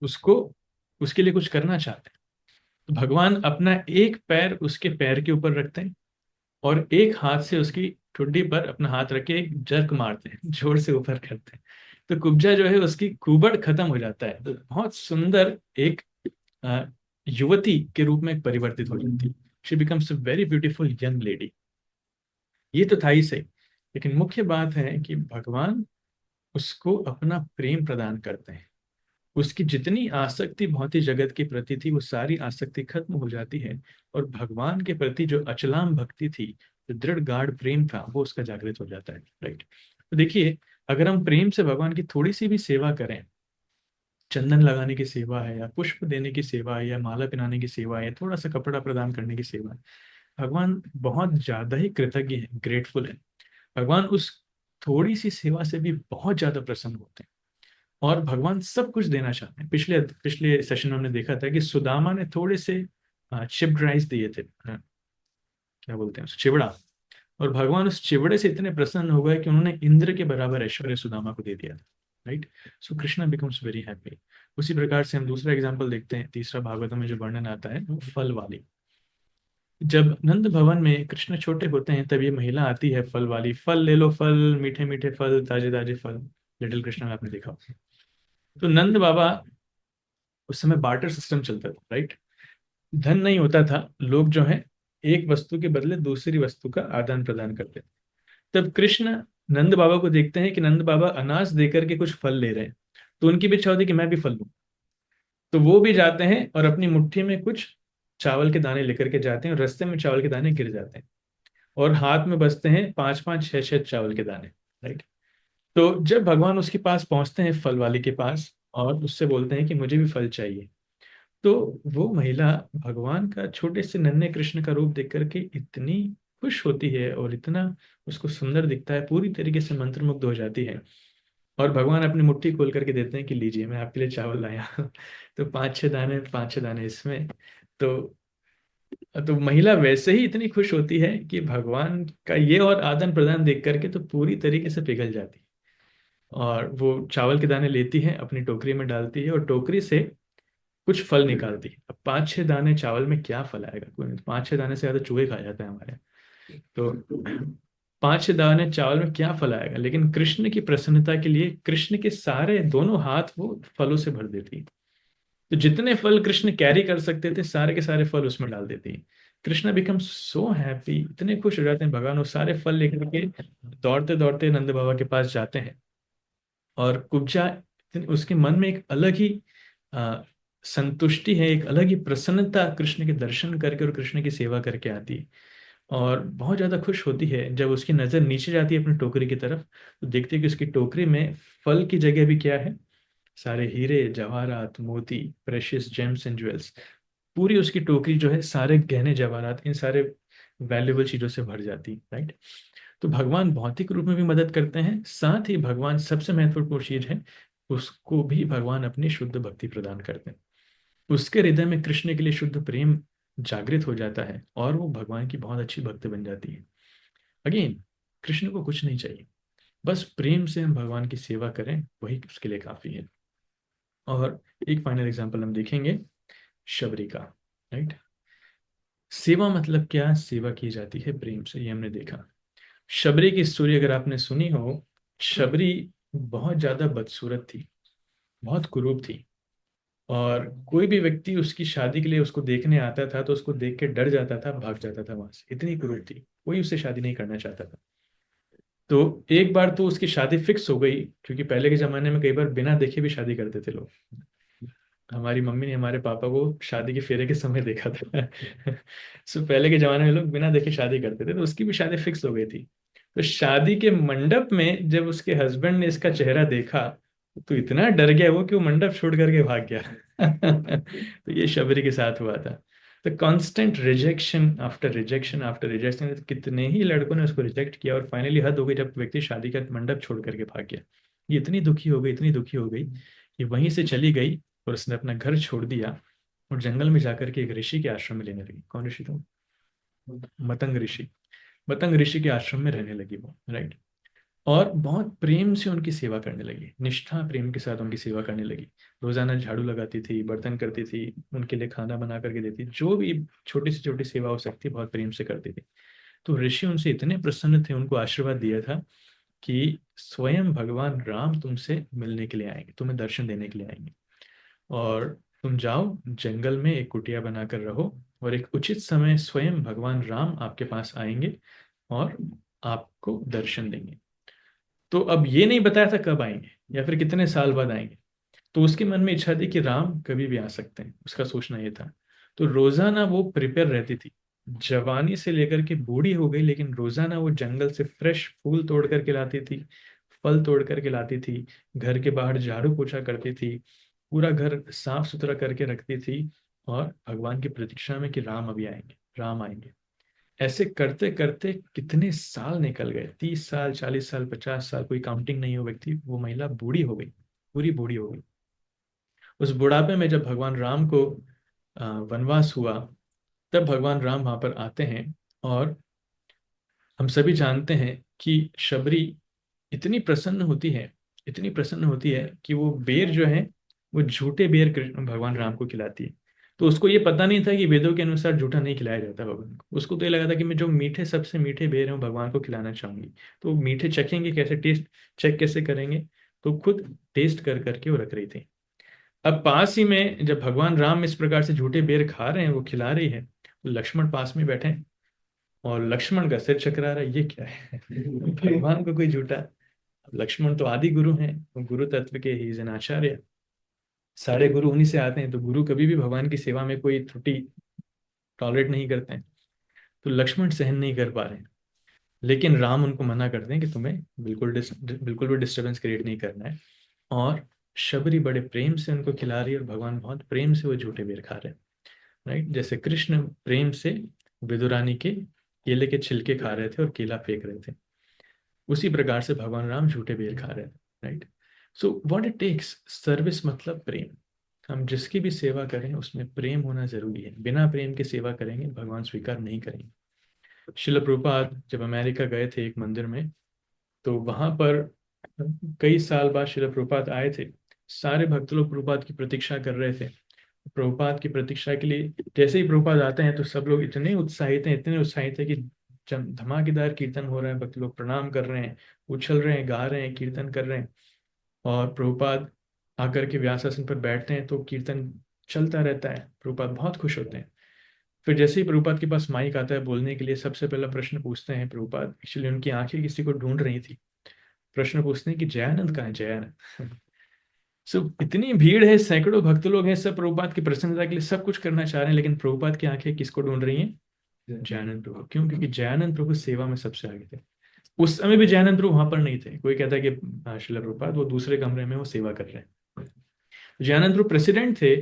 उसको, उसके लिए कुछ करना चाहते हैं, तो भगवान अपना एक पैर उसके पैर के ऊपर रखते हैं, और एक हाथ से उसकी ठुड्डी पर अपना हाथ रख के एक जर्क मारते हैं, जोर से ऊपर करते हैं। तो कुब्जा जो है उसकी कुबड़ खत्म हो जाता है, तो बहुत सुंदर एक अ, युवती के रूप में परिवर्तित हो जाती है। She becomes a very beautiful young lady. ये तो था ही सही, लेकिन मुख्य बात है कि भगवान उसको अपना प्रेम प्रदान करते हैं। उसकी जितनी आसक्ति भौतिक जगत के प्रति थी वो सारी आसक्ति खत्म हो जाती है, और भगवान के प्रति जो अचलाम भक्ति थी, जो दृढ़ गाढ़ प्रेम था, वो उसका जागृत हो जाता है, राइट। तो देखिए, अगर हम प्रेम से भगवान की थोड़ी सी भी सेवा करें, चंदन लगाने की सेवा है, या पुष्प देने की सेवा है, या माला पहनाने की सेवा है, या थोड़ा सा कपड़ा प्रदान करने की सेवा है, भगवान बहुत ज्यादा ही कृतज्ञ है, ग्रेटफुल है। भगवान उस थोड़ी सी सेवा से भी बहुत ज्यादा प्रसन्न होते हैं, और भगवान सब कुछ देना चाहते हैं। पिछले पिछले सेशन में हमने देखा था कि सुदामा ने थोड़े से चिप्ड राइस दिए थे, क्या बोलते हैं उसे, चिवड़ा, और भगवान उस चिवड़े से इतने प्रसन्न हो गए कि उन्होंने इंद्र के बराबर ऐश्वर्य सुदामा को दे दिया था, राइट। सो कृष्णा बिकम्स वेरी हैप्पी। उसी प्रकार से हम दूसरा एग्जाम्पल देखते हैं, तीसरा भागवत में जो वर्णन आता है वो फल वाली। जब नंद भवन में कृष्ण छोटे होते हैं तब ये महिला आती है फल वाली, फल ले लो फल, मीठे मीठे फल, ताजे ताजे फल। लिटिल कृष्णा में आपने देखा होगा। तो नंद बाबा, उस समय बार्टर सिस्टम चलता था, राइट। धन नहीं होता था, लोग जो है एक वस्तु के बदले दूसरी वस्तु का आदान प्रदान करते थे। तब कृष्ण नंद बाबा को देखते हैं कि नंद बाबा अनाज देकर के कुछ फल ले रहे हैं, तो उनकी भी इच्छा होती है कि मैं भी फल लूं। तो वो भी जाते हैं और अपनी मुट्ठी में कुछ चावल के दाने लेकर के जाते हैं, और रास्ते में चावल के दाने गिर जाते हैं। और हाथ में बसते हैं 5-5 6-6 चावल के दाने, राइट। तो जब भगवान उसके पास पहुंचते हैं, फल वाले के पास, और उससे बोलते हैं कि मुझे भी फल चाहिए, तो वो महिला भगवान का छोटे से नन्हे कृष्ण का रूप देख करके इतनी खुश होती है और इतना उसको सुंदर दिखता है, पूरी तरीके से मंत्रमुग्ध हो जाती है। और भगवान अपनी मुट्ठी खोल करके देते हैं कि लीजिए, मैं आपके लिए चावल लाया हूं। तो 5-6 दाने, 5-6 दाने इसमें। तो महिला वैसे ही इतनी खुश होती है कि भगवान का ये और आदान प्रदान देख करके तो पूरी तरीके से पिघल जाती है, और वो चावल के दाने लेती है, अपनी टोकरी में डालती है, और टोकरी से कुछ फल निकालती है। अब 5-6 दाने चावल में क्या फल आएगा, कोई नहीं, 5-6 दाने से ज्यादा चूहे खा जाते हैं हमारे। तो 5-6 दाने चावल में क्या फल आएगा, लेकिन कृष्ण की प्रसन्नता के लिए कृष्ण के सारे दोनों हाथ वो फलों से भर देती है। तो जितने फल कृष्ण कैरी कर सकते थे, सारे के सारे फल उसमें डाल देती है। कृष्ण बिकम सो हैप्पी, इतने खुश हो जाते हैं भगवान, वो सारे फल लेकर के दौड़ते दौड़ते नंद बाबा के पास जाते हैं। और कुब्जा, उसके मन में एक अलग ही आ, संतुष्टि है, एक अलग ही प्रसन्नता कृष्ण के दर्शन करके और कृष्ण की सेवा करके आती है। और बहुत ज्यादा खुश होती है जब उसकी नजर नीचे जाती है अपनी टोकरी की तरफ, तो देखती है कि उसकी टोकरी में फल की जगह भी क्या है, सारे हीरे जवाहरात मोती, प्रेशियस जेम्स एंड ज्वेल्स। पूरी उसकी टोकरी जो है सारे गहने जवाहरात, इन सारे वैल्यूएबल चीजों से भर जाती है, राइट। तो भगवान भौतिक रूप में भी मदद करते हैं, साथ ही भगवान सबसे महत्वपूर्ण चीज है, उसको भी भगवान अपनी शुद्ध भक्ति प्रदान करते हैं। उसके हृदय में कृष्ण के लिए शुद्ध प्रेम जागृत हो जाता है, और वो भगवान की बहुत अच्छी भक्त बन जाती है। अगेन, कृष्ण को कुछ नहीं चाहिए, बस प्रेम से हम भगवान की सेवा करें, वही उसके लिए काफी है। और एक फाइनल एग्जांपल हम देखेंगे, शबरी का, राइट। सेवा मतलब क्या, सेवा की जाती है प्रेम से, ये हमने देखा। शबरी की स्टोरी अगर आपने सुनी हो, शबरी बहुत ज्यादा बदसूरत थी, बहुत कुरूप थी, और कोई भी व्यक्ति उसकी शादी के लिए उसको देखने आता था तो उसको देख के डर जाता था, भाग जाता था वहां से, इतनी क्रूर थी, कोई उससे शादी नहीं करना चाहता था। तो एक बार तो उसकी शादी फिक्स हो गई, क्योंकि पहले के जमाने में कई बार बिना देखे भी शादी करते थे लोग। हमारी मम्मी ने हमारे पापा को शादी के फेरे के समय देखा था। सो पहले के जमाने में लोग बिना देखे शादी करते थे, तो उसकी भी शादी फिक्स हो गई थी। तो शादी के मंडप में जब उसके हस्बैंड ने इसका चेहरा देखा, तो इतना डर गया वो कि वो मंडप छोड़ करके भाग गया। तो ये शबरी के साथ हुआ था। तो constant rejection after rejection after rejection, कितने ही लड़कों ने उसको रिजेक्ट किया, और फाइनली हद हो गई जब व्यक्ति शादी का मंडप छोड़ करके भाग गया। ये इतनी दुखी हो गई, इतनी दुखी हो गई कि वहीं से चली गई, और उसने अपना घर छोड़ दिया, और जंगल में जाकर के एक ऋषि के आश्रम में लेने लगी। कौन ऋषि था? मतंग ऋषि। मतंग ऋषि के आश्रम में रहने लगी वो, राइट। और बहुत प्रेम से उनकी सेवा करने लगी, निष्ठा प्रेम के साथ उनकी सेवा करने लगी। रोजाना झाड़ू लगाती थी, बर्तन करती थी, उनके लिए खाना बना करके देती, जो भी छोटी से छोटी सेवा हो सकती बहुत प्रेम से करती थी। तो ऋषि उनसे इतने प्रसन्न थे, उनको आशीर्वाद दिया था कि स्वयं भगवान राम तुमसे मिलने के लिए आएंगे, तुम्हें दर्शन देने के लिए आएंगे, और तुम जाओ जंगल में एक कुटिया बनाकर रहो, और एक उचित समय स्वयं भगवान राम आपके पास आएंगे और आपको दर्शन देंगे। तो अब ये नहीं बताया था कब आएंगे या फिर कितने साल बाद आएंगे। तो उसके मन में इच्छा थी कि राम कभी भी आ सकते हैं, उसका सोचना ये था। तो रोजाना वो प्रिपेयर रहती थी, जवानी से लेकर के बूढ़ी हो गई, लेकिन रोजाना वो जंगल से फ्रेश फूल तोड़ करके लाती थी, फल तोड़ करके लाती थी, घर के बाहर झाड़ू पोछा करती थी, पूरा घर साफ सुथरा करके रखती थी, और भगवान की प्रतीक्षा में कि राम अभी आएंगे, राम आएंगे। ऐसे करते करते कितने साल निकल गए, 30 साल, 40 साल, 50 साल, कोई काउंटिंग नहीं हो व्यक्ति, वो महिला बूढ़ी हो गई, पूरी बूढ़ी हो गई। उस बुढ़ापे में जब भगवान राम को वनवास हुआ, तब भगवान राम वहां पर आते हैं। और हम सभी जानते हैं कि शबरी इतनी प्रसन्न होती है, इतनी प्रसन्न होती है कि वो बेर जो है, वो झूठे बेर कृष्ण भगवान राम को खिलाती है। तो उसको ये पता नहीं था कि वेदों के अनुसार झूठा नहीं खिलाया जाता भगवान को। उसको तो ये लगा था कि मैं जो मीठे, सबसे मीठे बेर हैं वो भगवान को खिलाना चाहूंगी। तो मीठे चखेंगे कैसे, टेस्ट चेक कैसे करेंगे, तो खुद टेस्ट कर करके वो रख रही थी। अब पास ही में जब भगवान राम इस प्रकार से झूठे बेर खा रहे हैं, वो खिला रही है, तो लक्ष्मण पास में बैठे हैं, और लक्ष्मण का सिर चकरा रहा है, ये क्या है? भगवान को कोई झूठा। लक्ष्मण तो आदि गुरु हैं, वो गुरु तत्व के ही जन आचार्य, सारे गुरु उन्हीं से आते हैं, तो गुरु कभी भी भगवान की सेवा में कोई त्रुटि टॉलरेट नहीं करते हैं। तो लक्ष्मण सहन नहीं कर पा रहे हैं, लेकिन राम उनको मना करते हैं कि तुम्हें बिल्कुल भी डिस्टरबेंस क्रिएट नहीं करना है। और शबरी बड़े प्रेम से उनको खिला रही है और भगवान बहुत प्रेम से वो झूठे बेर खा रहे हैं, राइट। जैसे कृष्ण प्रेम से विदुरानी के केले के छिलके खा रहे थे और केला फेंक रहे थे, उसी प्रकार से भगवान राम झूठे बेर खा रहे थे, right. So what it takes, service मतलब प्रेम। हम जिसकी भी सेवा करें उसमें प्रेम होना जरूरी है। बिना प्रेम के सेवा करेंगे भगवान स्वीकार नहीं करेंगे। शिल प्रभुपाद जब अमेरिका गए थे एक मंदिर में, तो वहां पर कई साल बाद शिल प्रभुपाद आए थे। सारे भक्त लोग प्रभुपाद की प्रतीक्षा कर रहे थे। प्रभुपाद की प्रतीक्षा के लिए जैसे ही प्रभुपाद आते हैं तो सब लोग इतने उत्साहित हैं कि धमाकेदार कीर्तन हो रहा है, भक्त लोग प्रणाम कर रहे हैं, उछल रहे हैं, गा रहे हैं, कीर्तन कर रहे हैं। और प्रभुपाद आकर के व्यासासन पर बैठते हैं तो कीर्तन चलता रहता है। प्रभुपाद बहुत खुश होते हैं। फिर जैसे ही प्रभुपाद के पास माइक आता है बोलने के लिए, सबसे पहला प्रश्न पूछते हैं प्रभुपाद। एक्चुअली उनकी आंखें किसी को ढूंढ रही थी। प्रश्न पूछते हैं कि जयानंद कहाँ है, जयानंद। सो इतनी भीड़ है, सैकड़ों भक्त लोग हैं, सब प्रभुपाद की प्रसन्नता के लिए सब कुछ करना चाह रहे हैं, लेकिन प्रभुपाद की आंखें किसको ढूंढ रही हैं? जयानंद प्रभु। क्यों? क्योंकि जयानंद प्रभु सेवा में सबसे आगे थे। उस समय भी जयानंद प्रभु वहां पर नहीं थे। कोई कहता है कि श्रील प्रभुपाद वो दूसरे कमरे में वो सेवा कर रहे हैं। जयानंद प्रभु प्रेसिडेंट थे।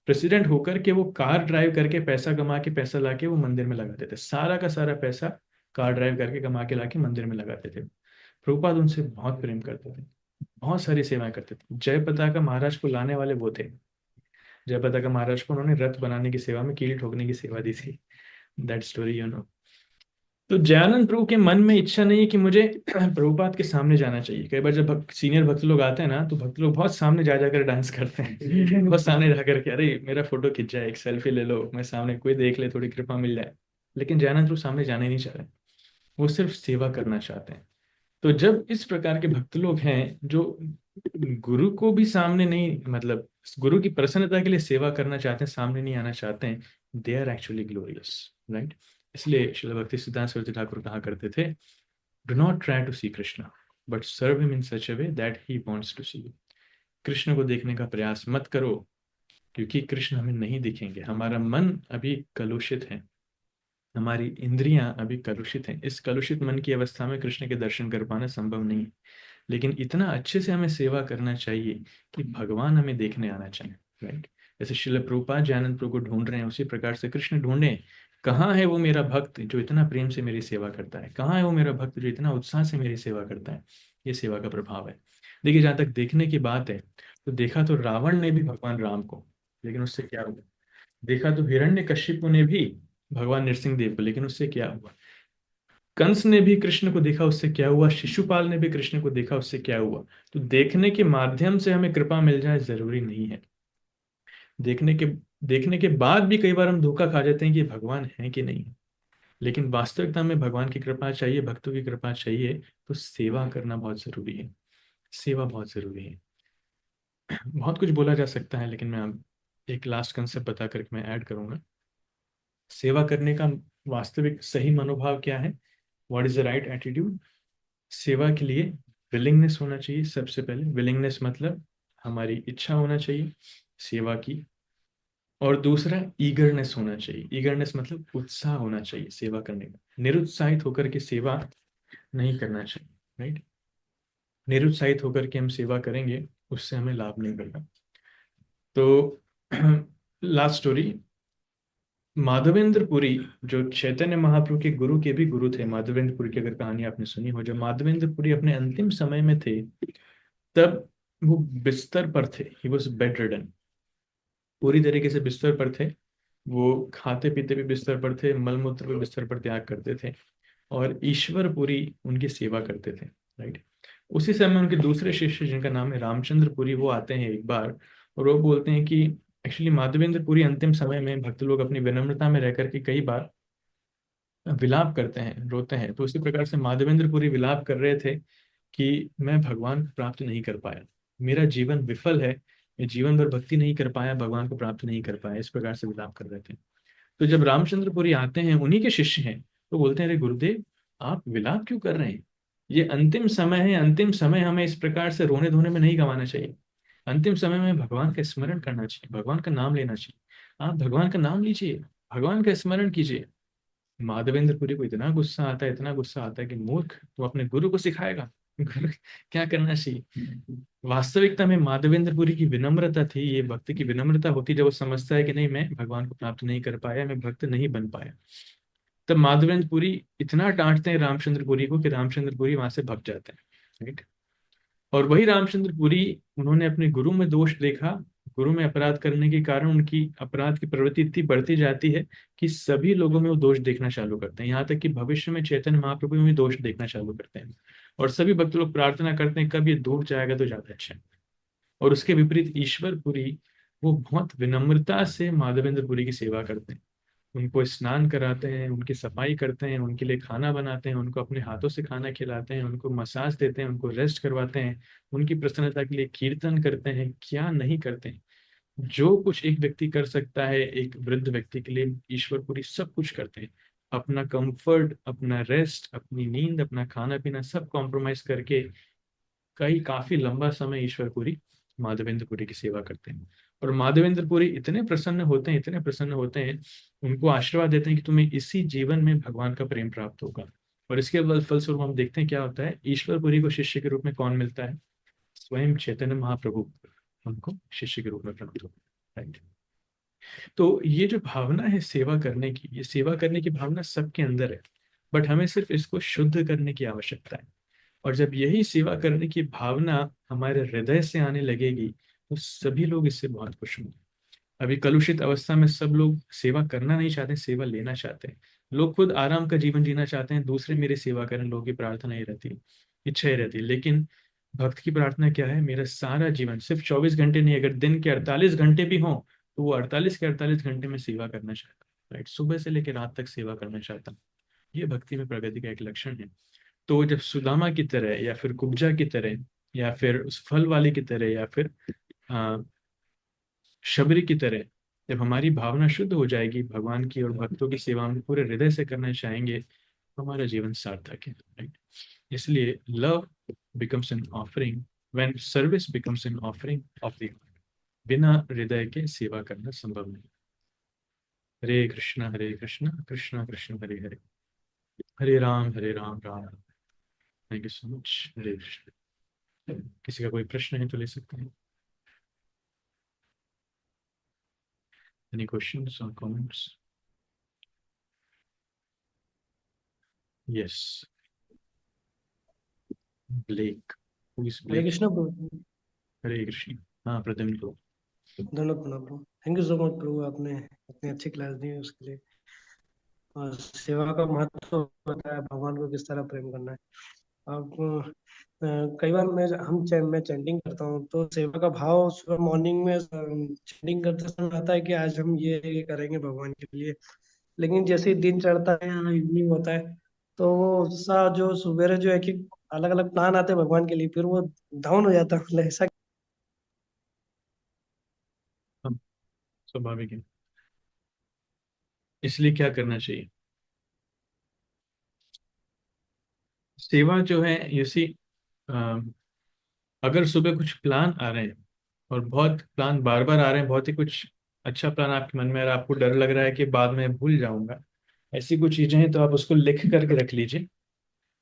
प्रेसिडेंट होकर के वो कार ड्राइव करके पैसा कमा के पैसा लाके वो मंदिर में लगाते थे। सारा का सारा पैसा कार ड्राइव करके कमा के लाके मंदिर में लगाते थे। प्रभुपाद उनसे बहुत प्रेम करते थे, बहुत सारी सेवाएं करते थे। जय पताका महाराज को लाने वाले वो थे। जय पताका महाराज को उन्होंने रथ बनाने की सेवा में कील ठोकने की सेवा दी थी। That story you know. तो जयानंद प्रभु के मन में इच्छा नहीं है कि मुझे प्रभुपाद के सामने जाना चाहिए। कई बार जब सीनियर भक्त लोग आते हैं ना, तो भक्त लोग बहुत सामने जा जाकर डांस करते हैं। बहुत सामने जाकर के, अरे मेरा फोटो खिंच जाए, एक सेल्फी ले लो, मैं सामने, कोई देख ले, थोड़ी कृपा मिल जाए। लेकिन जयानंद प्रभु सामने जाने नहीं चाह रहे, वो सिर्फ सेवा करना चाहते हैं। तो जब इस प्रकार के भक्त लोग हैं जो गुरु को भी सामने नहीं, मतलब गुरु की प्रसन्नता के लिए सेवा करना चाहते हैं, सामने नहीं आना चाहते हैं, they are actually glorious, right. इसलिए श्रील भक्ति सिद्धांत सरस्वती ठाकुर कहा करते थे, do not try to see Krishna but serve him in such a way that he wants to see you. Krishna को देखने का प्रयास मत करो, क्योंकि कृष्ण हमें नहीं दिखेंगे। हमारा मन अभी कलुषित है, हमारी इंद्रियां अभी कलुषित हैं। इस कलुषित मन की अवस्था में कृष्ण के दर्शन कर पाना संभव नहीं है। लेकिन इतना अच्छे से हमें सेवा करना चाहिए कि भगवान हमें देखने आना चाहिए, राइट। जैसे श्रील प्रभुपाद जयानंद प्रभु को ढूंढ रहे हैं, उसी प्रकार से कृष्ण ढूंढे, कहाँ है वो मेरा भक्त जो इतना प्रेम से मेरी सेवा करता है, कहाँ है वो मेरा भक्त जो इतना उत्साह से मेरी सेवा करता है। ये सेवा का प्रभाव है। देखिए, जहाँ तक देखने की बात है, तो देखा तो रावण ने भी भगवान राम को, लेकिन उससे क्या हुआ? देखा तो हिरण्यकशिपु ने भी भगवान नरसिंह देव को, लेकिन उससे क्या हुआ? कंस ने भी कृष्ण को देखा, उससे क्या हुआ? शिशुपाल ने भी कृष्ण को देखा, उससे क्या हुआ? तो देखने के माध्यम से हमें कृपा मिल जाए जरूरी नहीं है। देखने के देखने के बाद भी कई बार हम धोखा खा जाते हैं कि भगवान है कि नहीं है। लेकिन वास्तविकता में भगवान की कृपा चाहिए, भक्तों की कृपा चाहिए, तो सेवा करना बहुत जरूरी है। सेवा बहुत जरूरी है। बहुत कुछ बोला जा सकता है, लेकिन मैं अब एक लास्ट कंसेप्ट बता करके मैं ऐड करूंगा। सेवा करने का वास्तविक सही मनोभाव क्या है? What is the right attitude? सेवा के लिए विलिंगनेस होना चाहिए। सबसे पहले विलिंगनेस मतलब हमारी इच्छा होना चाहिए सेवा की। और दूसरा ईगरनेस होना चाहिए। ईगरनेस मतलब उत्साह होना चाहिए सेवा करने का। निरुत्साहित होकर के सेवा नहीं करना चाहिए, राइट। निरुत्साहित होकर के हम सेवा करेंगे, उससे हमें लाभ नहीं मिलेगा। तो लास्ट स्टोरी, माधवेंद्र पुरी जो चैतन्य महाप्रभु के गुरु के भी गुरु थे। माधवेंद्र पुरी की अगर कहानी आपने सुनी हो, जब माधवेंद्र पुरी अपने अंतिम समय में थे, तब वो बिस्तर पर थे। ही वॉज बेड रिडन, पूरी तरीके से बिस्तर पर थे। वो खाते पीते भी बिस्तर पर थे, मलमूत्र भी बिस्तर पर त्याग करते थे, और ईश्वर पुरी उनकी सेवा करते थे, राइट। उसी समय उनके दूसरे शिष्य जिनका नाम है रामचंद्र पुरी, वो आते हैं एक बार और वो बोलते हैं कि एक्चुअली माधवेंद्र पुरी अंतिम समय में भक्त लोग अपनी विनम्रता में रह करके कई बार विलाप करते हैं, रोते हैं। तो उसी प्रकार से माधवेंद्र पुरी विलाप कर रहे थे कि मैं भगवान को प्राप्त नहीं कर पाया, मेरा जीवन विफल है, मैं जीवन भर भक्ति नहीं कर पाया, भगवान को प्राप्त नहीं कर पाया, इस प्रकार से विलाप कर रहे थे। तो जब रामचंद्रपुरी आते हैं, उन्हीं के शिष्य हैं, तो बोलते हैं, अरे गुरुदेव, आप विलाप क्यों कर रहे हैं? ये अंतिम समय है, अंतिम समय हमें इस प्रकार से रोने धोने में नहीं गंवाना चाहिए। अंतिम समय में भगवान का स्मरण करना चाहिए, भगवान का नाम लेना चाहिए। आप भगवान का नाम लीजिए, भगवान का स्मरण कीजिए। माधवेंद्रपुरी को इतना गुस्सा आता है, इतना गुस्सा आता है कि मूर्ख, तू अपने गुरु को सिखाएगा गुरु क्या करना चाहिए। वास्तविकता में माधवेंद्रपुरी की विनम्रता थी, ये भक्त की विनम्रता होती जब वो समझता है कि नहीं, मैं भगवान को प्राप्त नहीं कर पाया, मैं भक्त नहीं बन पाया। तब माधवेंद्रपुरी इतना डांटते हैं रामचंद्रपुरी को कि रामचंद्रपुरी वहां से भग जाते हैं, राइट। और वही रामचंद्रपुरी, उन्होंने अपने गुरु में दोष देखा, गुरु में अपराध करने के कारण उनकी अपराध की प्रवृत्ति इतनी बढ़ती जाती है कि सभी लोगों में वो दोष देखना चालू करते हैं, यहाँ तक कि भविष्य में चैतन्य महाप्रभु में भी दोष देखना चालू करते हैं। और सभी भक्त लोग प्रार्थना करते हैं कब ये दूर जाएगा तो ज्यादा अच्छा है। और उसके विपरीत ईश्वरपुरी, वो बहुत विनम्रता से माधवेंद्रपुरी की सेवा करते हैं, उनको स्नान कराते हैं, उनकी सफाई करते हैं, उनके लिए खाना बनाते हैं, उनको अपने हाथों से खाना खिलाते हैं, उनको मसाज देते हैं, उनको रेस्ट करवाते हैं, उनकी प्रसन्नता के लिए कीर्तन करते हैं, क्या नहीं करते हैं। जो कुछ एक व्यक्ति कर सकता है एक वृद्ध व्यक्ति के लिए, ईश्वरपुरी सब कुछ करते हैं। अपना कंफर्ट, अपना रेस्ट, अपनी नींद, अपना खाना पीना सब कॉम्प्रोमाइज करके काफी लंबा समय ईश्वरपुरी माधवेंद्रपुरी की सेवा करते हैं। और माधवेंद्रपुरी इतने प्रसन्न होते हैं, इतने प्रसन्न होते हैं, उनको आशीर्वाद देते हैं कि तुम्हें इसी जीवन में भगवान का प्रेम प्राप्त होगा। और इसके फलस्वरूप हम देखते हैं क्या होता है, ईश्वरपुरी को शिष्य के रूप में कौन मिलता है, स्वयं चैतन्य महाप्रभु हमको शिष्य के रूप में प्राप्त होगा, राइट। तो ये जो भावना है सेवा करने की, ये सेवा करने की भावना सबके अंदर है, बट हमें सिर्फ इसको शुद्ध करने की आवश्यकता है। और जब यही सेवा करने की भावना हमारे हृदय से आने लगेगी तो सभी लोग इससे बहुत खुश होंगे। अभी कलुषित अवस्था में सब लोग सेवा करना नहीं चाहते, सेवा लेना चाहते हैं। लोग खुद आराम का जीवन जीना चाहते हैं, दूसरे मेरी सेवा करें, लोगों की प्रार्थना ही रहती है, इच्छा ही रहती है। लेकिन भक्त की प्रार्थना क्या है, मेरा सारा जीवन, सिर्फ 24 घंटे नहीं, अगर दिन के 48 घंटे भी हों तो वो 48 के 48 घंटे में सेवा करना चाहता है, राइट। सुबह से लेकर रात तक सेवा करना चाहता हूँ, ये भक्ति में प्रगति का एक लक्षण है। तो जब सुदामा की तरह या फिर कुब्जा की तरह या फिर उस फल वाले की तरह या फिर आ, शबरी की तरह जब हमारी भावना शुद्ध हो जाएगी भगवान की और भक्तों की सेवा हम पूरे हृदय से करना चाहेंगे तो हमारा जीवन सार्थक है, राइट। इसलिए love becomes an offering when service becomes an offering of the, बिना हृदय के सेवा करना संभव नहीं। Hare Krishna Krishna Krishna Hare Hare, Hare Ram Ram Ram. Thank you so much. Hare Krishna. किसी का कोई प्रश्न है तो ले सकते हैं। Any questions or comments? Yes. Blake. Who is Hare Blake? Krishna प्रभु। हरे कृष्ण। हाँ, प्रद्युम्न को। धन्यवाद प्रणाम प्रभु। थैंक यू सो मच प्रभु, आपने इतनी अच्छी क्लास दी है उसके लिए, और सेवा का महत्व बताया, भगवान को किस तरह प्रेम करना है। अब कई बार मैं चैंटिंग करता हूँ तो सेवा का भाव सुबह मॉर्निंग में चैंटिंग करते समय आता है कि आज हम ये करेंगे भगवान के लिए। लेकिन जैसे ही दिन चढ़ता है या इवनिंग होता है तो वो उत्साह जो सुबह जो है कि अलग अलग प्लान आते हैं भगवान के लिए, फिर वो डाउन हो जाता है, मतलब ऐसा। हम स्वाभाविक है। इसलिए क्या करना चाहिए, सेवा जो है you see, अगर सुबह कुछ प्लान आ रहे हैं और बहुत प्लान बार बार आ रहे हैं, बहुत ही कुछ अच्छा प्लान आपके मन में आ रहा है, आपको डर लग रहा है कि बाद में भूल जाऊंगा, ऐसी कुछ चीजें हैं तो आप उसको लिख करके रख लीजिए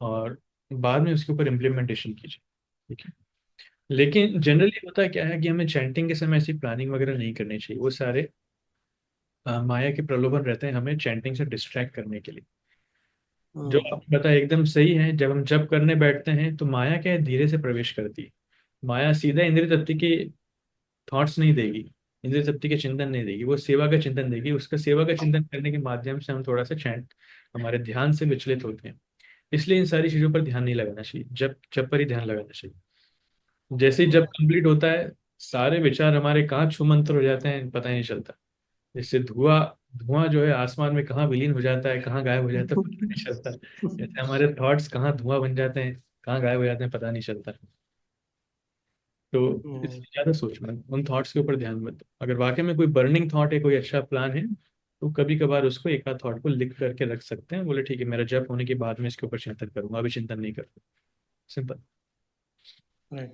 और बाद में उसके ऊपर इम्प्लीमेंटेशन कीजिए, ठीक है। लेकिन जनरली होता क्या है कि हमें चैंटिंग के समय ऐसी प्लानिंग वगैरह नहीं करनी चाहिए। वो सारे माया के प्रलोभन रहते हैं हमें चैंटिंग से डिस्ट्रैक्ट करने के लिए। जो आपने बताया एकदम सही है, जब हम जप करने बैठते हैं तो माया क्या है, धीरे से प्रवेश करती है। माया सीधा इंद्रिय तृप्ति के थॉट्स नहीं देगी, इंद्रिय तृप्ति के चिंतन नहीं देगी, वो सेवा का चिंतन देगी। उसका सेवा का चिंतन करने के माध्यम से हम थोड़ा सा चैंट, हमारे ध्यान से विचलित होते हैं। इसलिए इन सारी चीजों पर ध्यान नहीं लगाना चाहिए, जब जब पर ही ध्यान लगाना चाहिए। जैसे ही जब कंप्लीट होता है सारे विचार हमारे कहाँ छूमंतर हो जाते हैं पता ही नहीं चलता। जैसे धुआं, धुआं जो है आसमान में कहाँ विलीन हो जाता है, कहाँ गायब हो जाता है पता नहीं चलता। जैसे हमारे थॉट्स कहाँ धुआं बन जाते हैं, कहाँ गायब हो जाते हैं पता नहीं चलता। तो इसलिए ज्यादा सोचना, उन थॉट्स के ऊपर ध्यान मत दो। अगर वाकई में कोई बर्निंग थॉट है, कोई अच्छा प्लान है, तो कभी कभार उसको एक आध थॉट को लिख करके रख सकते हैं, बोले ठीक है मेरा जब होने के बाद में इसके ऊपर चिंतन करूंगा, अभी चिंतन नहीं करूंगा। सिंपल। Right.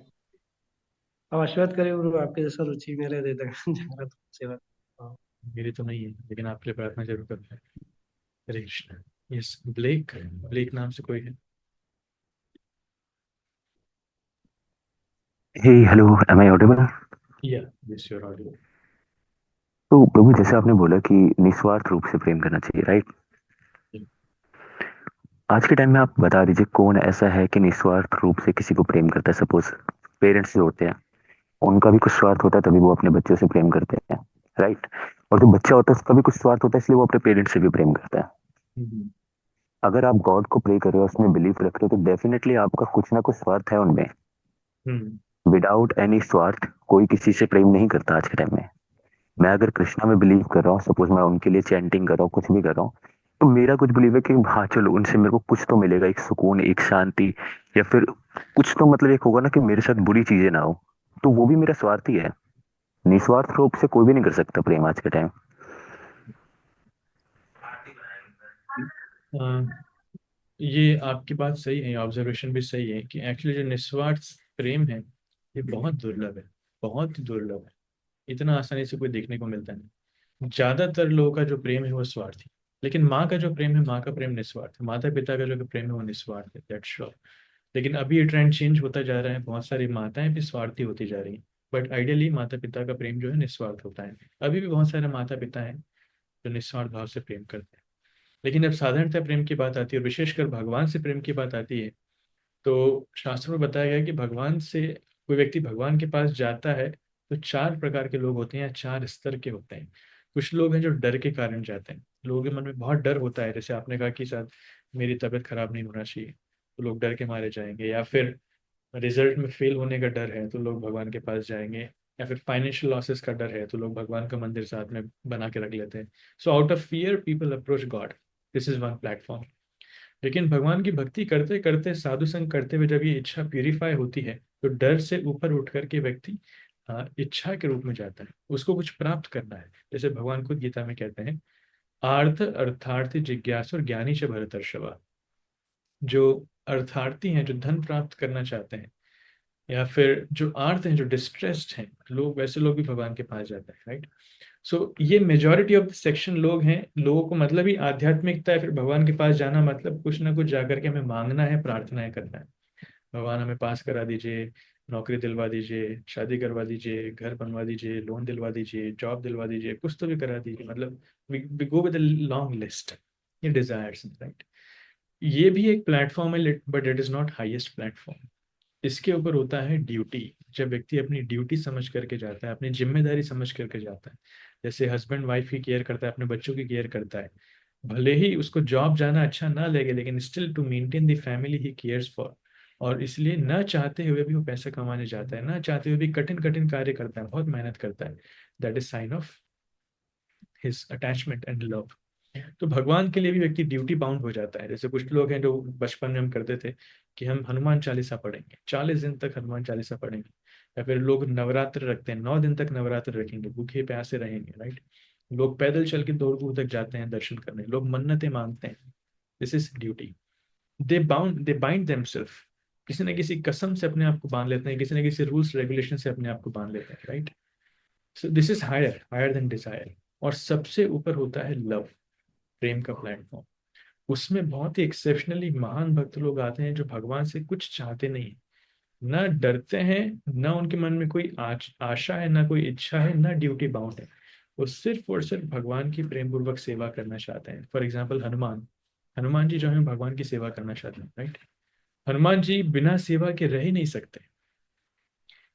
अब आशीर्वाद करिए गुरु, आपके जैसा रुचि मेरे दे देगा जगन्नाथ सेवा। हाँ। मेरी तो नहीं है लेकिन आपके लिए प्रार्थना जरूर करता है। हरे कृष्ण। यस, ब्लेक, ब्लेक नाम से कोई है? Hey, hello, am I audible? या, यस योर ऑडियो। तो प्रभु जैसे आपने बोला कि निस्वार्थ रूप से प्रेम करना चाहिए, राइट? आज के टाइम में आप बता दीजिए कौन ऐसा है कि निस्वार्थ रूप से किसी को प्रेम करता है। सपोज पेरेंट्स जो होते हैं उनका भी कुछ स्वार्थ होता है, तभी वो अपने बच्चों से प्रेम करते हैं, राइट? और जो बच्चा होता है उसका भी कुछ स्वार्थ होता है, इसलिए वो अपने पेरेंट्स से भी प्रेम करता है। हम्म। अगर आप गॉड को प्रे कर रहे हो, उसमें बिलीफ रख रहे हो, तो डेफिनेटली आपका कुछ ना कुछ स्वार्थ है उनमें। हम्म। विदाउट एनी स्वार्थ कोई किसी से प्रेम नहीं करता आज के टाइम में। मैं अगर कृष्णा में बिलीव कर रहा हूँ, सपोज मैं उनके लिए चैंटिंग कर रहा हूँ, कुछ भी कर रहा हूँ, तो मेरा कुछ बिलीव है कि हाँ चलो उनसे मेरे को कुछ तो मिलेगा, एक सुकून, एक शांति, या फिर कुछ तो मतलब एक होगा ना कि मेरे साथ बुरी चीजें ना हो। तो वो भी मेरा स्वार्थ ही है। निस्वार्थ रूप से कोई भी नहीं कर सकता प्रेम आज के टाइम। ये आपकी बात सही है, ऑब्जर्वेशन भी सही है कि एक्चुअली जो निस्वार्थ प्रेम है ये बहुत दुर्लभ है, बहुत दुर्लभ है। इतना आसानी से कोई देखने को मिलता नहीं। ज्यादातर लोगों का जो प्रेम है वो स्वार्थी। लेकिन माँ का जो प्रेम है, माँ का प्रेम निस्वार्थ है। माता पिता का जो प्रेम है वो निस्वार्थ है, दैट्स श्योर। लेकिन अभी ये ट्रेंड चेंज होता जा रहा है, बहुत सारी माताएं भी स्वार्थी होती जा रही हैं। बट आइडियली माता पिता का प्रेम जो है निस्वार्थ होता है। अभी भी बहुत सारे माता पिता हैं जो निस्वार्थ भाव से प्रेम करते हैं। लेकिन जब साधारणतः प्रेम की बात आती है, और विशेषकर भगवान से प्रेम की बात आती है, तो शास्त्रों में बताया गया है कि भगवान से कोई व्यक्ति भगवान के पास जाता है तो चार प्रकार के लोग होते हैं या चार स्तर के होते हैं। कुछ लोग हैं जो डर के कारण जाते हैं। लोगों के मन में बहुत डर होता है, जैसे आपने कहा कि शायद मेरी तबीयत खराब नहीं होना चाहिए, तो लोग डर के मारे जाएंगे। या फिर रिजल्ट में फेल होने का डर है तो लोग भगवान के पास जाएंगे। या फिर फाइनेंशियल लॉसेस का डर है तो लोग भगवान का मंदिर साथ में बना के रख लेते हैं। So out of fear people approach God. This is one platform. लेकिन भगवान की भक्ति करते करते, साधु संग करते हुए जब ये इच्छा प्यूरिफाई होती है, तो डर से ऊपर उठ करके व्यक्ति इच्छा के रूप में जाता है। उसको कुछ प्राप्त करना है। जैसे भगवान खुद गीता में कहते हैं, आर्थ अर्थार्थी जिज्ञासु और ज्ञानी च भरतर्षभा। जो अर्थार्थी हैं, जो धन प्राप्त करना चाहते हैं, या फिर जो आर्थ हैं, जो डिस्ट्रेस्ड हैं लोग, वैसे लोग भी भगवान के पास जाते हैं, राइट? सो ये मेजोरिटी ऑफ द सेक्शन लोग हैं। लोगों को मतलब ही आध्यात्मिकता है, फिर भगवान के पास जाना मतलब कुछ ना कुछ जाकर के हमें मांगना है, प्रार्थनाएं करना है। भगवान हमें पास करा दीजिए, नौकरी दिलवा दीजिए, शादी करवा दीजिए, घर बनवा दीजिए, लोन दिलवा दीजिए, जॉब दिलवा दीजिए, कुछ तो भी करा दीजिए। मतलब we go with long list, ये डिजायर्स, राइट? ये भी एक प्लेटफॉर्म है, but it is not highest platform. इसके ऊपर होता है ड्यूटी। जब व्यक्ति अपनी ड्यूटी समझ करके जाता है, अपनी जिम्मेदारी समझ करके जाता है, जैसे हस्बैंड वाइफ की केयर करता है, अपने बच्चों की केयर करता है। भले ही उसको जॉब जाना अच्छा ना लगे, लेकिन still to maintain the family he cares for. और इसलिए न चाहते हुए भी वो पैसा कमाने जाता है, न चाहते हुए भी कठिन कठिन कार्य करता है, बहुत मेहनत करता है। That is sine of his attachment and love. तो भगवान के लिए भी व्यक्ति ड्यूटी बाउंड हो जाता है। जैसे कुछ लोग हैं जो बचपन में हम करते थे कि हम हनुमान चालीसा पढ़ेंगे, 40 दिन तक हनुमान चालीसा पढ़ेंगे। या फिर लोग नवरात्र रखते हैं, 9 दिन तक नवरात्र रखेंगे, भूखे प्यासे रहेंगे, राइट? लोग पैदल चल के दूर दूर तक जाते हैं दर्शन करने, लोग मन्नतें मांगते हैं। This is duty. They bind themself. किसी न किसी कसम से अपने आप को बांध लेते हैं, किसी न किसी रूल्स रेगुलेशन से अपने आप को बांध लेते हैं, right? So this is higher higher than desire. और सबसे ऊपर होता है लव, प्रेम का प्लेटफॉर्म। उसमें बहुत ही एक्सेप्शनली महान भक्त लोग आते हैं जो भगवान से कुछ चाहते नहीं है, ना डरते हैं, ना उनके मन में कोई आशा है, ना कोई इच्छा है, ना ड्यूटी बाउंड है। वो सिर्फ और सिर्फ भगवान की प्रेम पूर्वक सेवा करना चाहते हैं। For example Hanuman. हनुमान जी जो है भगवान की सेवा करना चाहते हैं, राइट? हनुमान जी बिना सेवा के रह ही नहीं सकते।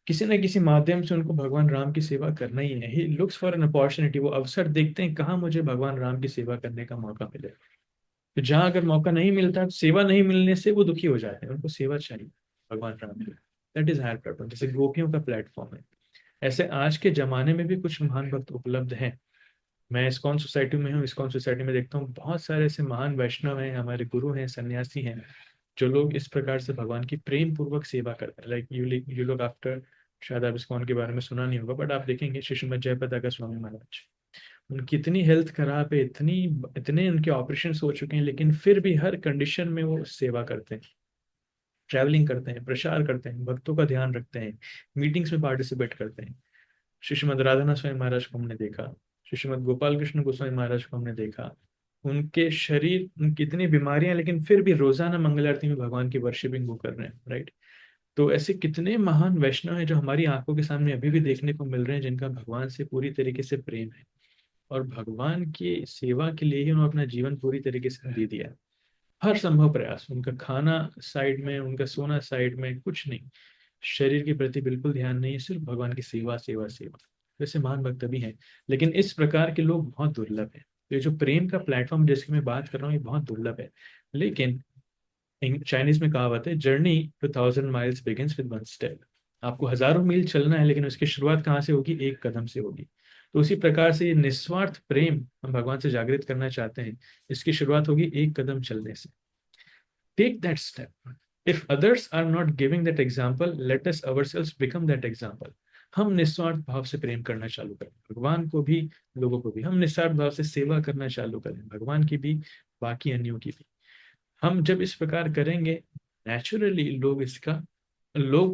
किसी न किसी माध्यम से उनको भगवान राम की सेवा करना ही है। He looks for an opportunity. वो अवसर देखते हैं, कहाँ मुझे भगवान राम की सेवा करने का मौका मिले। तो जहां अगर मौका नहीं मिलता, सेवा नहीं मिलने से वो दुखी हो जाते हैं, उनको सेवा चाहिए भगवान राम की। दैट इज हायर प्लेटफॉर्म, जैसे गोपियों का प्लेटफॉर्म है। ऐसे आज के जमाने में भी कुछ महान भक्त उपलब्ध हैं। मैं इस्कॉन सोसाइटी में हूँ, इस्कॉन सोसाइटी में देखता हूँ बहुत सारे ऐसे महान वैष्णव हैं, हमारे गुरु हैं, सन्यासी हैं, जो लोग इस प्रकार से भगवान की प्रेम पूर्वक सेवा करते हैं। लाइक यू लुक आफ्टर, शायद आप इस्कॉन के बारे में सुना नहीं होगा, बट आप देखेंगे श्रीमद जयपताका स्वामी महाराज। उनकी इतनी हेल्थ खराब है, इतने उनके ऑपरेशन हो चुके हैं, लेकिन फिर भी हर कंडीशन में वो सेवा करते हैं, ट्रैवलिंग करते हैं, प्रचार करते हैं, भक्तों का ध्यान रखते हैं, मीटिंग्स में पार्टिसिपेट करते हैं। श्रीमद राधाना स्वामी महाराज को हमने देखा, श्रीमद गोपाल कृष्ण गोस्वामी महाराज को हमने देखा, उनके शरीर, उनकी इतनी बीमारियां, लेकिन फिर भी रोजाना मंगल आरती में भगवान की वर्शिपिंग वो कर रहे हैं, राइट। तो ऐसे कितने महान वैष्णव हैं जो हमारी आंखों के सामने अभी भी देखने को मिल रहे हैं, जिनका भगवान से पूरी तरीके से प्रेम है, और भगवान की सेवा के लिए ही उन्होंने अपना जीवन पूरी तरीके से दे दिया है। हर संभव प्रयास, उनका खाना साइड में, उनका सोना साइड में, कुछ नहीं, शरीर के प्रति बिल्कुल ध्यान नहीं है, सिर्फ भगवान की सेवा सेवा सेवा। वैसे महान भक्त भी हैं, लेकिन इस प्रकार के लोग बहुत दुर्लभ हैं। तो ये जो प्रेम का प्लेटफॉर्म जिसकी मैं बात कर रहा हूँ, ये बहुत दुर्लभ है। लेकिन चाइनीज में कहावत है, journey to 1000 miles begins with one step. आपको हजारों मील चलना है, लेकिन उसकी शुरुआत कहाँ से होगी? एक कदम से होगी। तो उसी प्रकार से ये निस्वार्थ प्रेम हम भगवान से जागृत करना चाहते हैं, इसकी शुरुआत होगी एक कदम चलने से। Take that step. If others are not giving that example, let us ourselves become that example. हम निस्वार्थ भाव से प्रेम करना चालू करें, भगवान को भी, लोगों को भी। हम निस्वार्थ भाव से सेवा करना चालू करें, भगवान की भी, बाकी अन्यों की भी। हम जब इस प्रकार करेंगे, नेचुरली लोग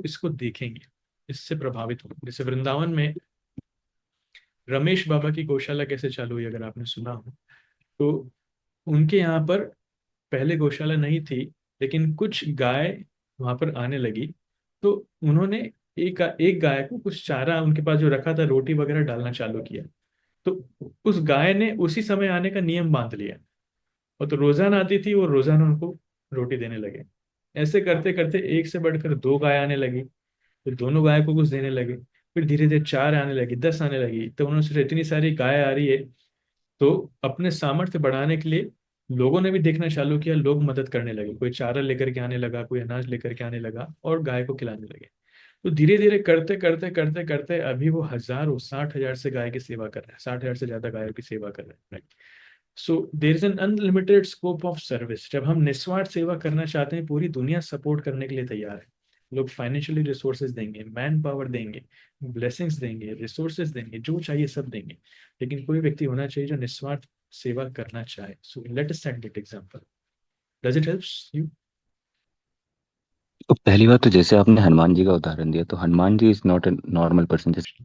इसको देखेंगे, इससे प्रभावित होंगे। जैसे वृंदावन में रमेश बाबा की गौशाला कैसे चालू हुई, अगर आपने सुना हो, तो उनके यहाँ पर पहले गौशाला नहीं थी, लेकिन कुछ गाय वहां पर आने लगी, तो उन्होंने एक गाय को कुछ चारा उनके पास जो रखा था, रोटी वगैरह डालना चालू किया। तो उस गाय ने उसी समय आने का नियम बांध लिया, और तो रोजाना आती थी, और रोजाना उनको रोटी देने लगे। ऐसे करते करते एक से बढ़कर दो गाय आने लगी, फिर दोनों गाय को कुछ देने लगे, फिर धीरे धीरे 4 आने लगी, 10 आने लगी। तो उन्होंने सोचा इतनी सारी गाय आ रही है, तो अपने सामर्थ्य बढ़ाने के लिए लोगों ने भी देखना चालू किया, लोग मदद करने लगे, कोई चारा लेकर के आने लगा, कोई अनाज लेकर के आने लगा, और गाय को खिलाने लगे। तो धीरे धीरे करते करते करते करते अभी वो हजारों, 60,000 से गाय की सेवा कर रहे हैं, 60,000 से ज्यादा गायों की सेवा कर रहे हैं। So there is an unlimited scope of service. जब हम निस्वार्थ सेवा करना चाहते हैं, पूरी दुनिया सपोर्ट करने के लिए तैयार है। लोग फाइनेंशियली रिसोर्सेज देंगे, मैन पावर देंगे, ब्लेसिंग्स देंगे, रिसोर्सेज देंगे, जो चाहिए सब देंगे। लेकिन कोई व्यक्ति होना चाहिए जो निस्वार्थ सेवा करना चाहे। So let us set that example. Does it helps you? तो पहली बात तो जैसे आपने हनुमान जी का उदाहरण दिया, तो Hanuman ji is not a normal person. जैसे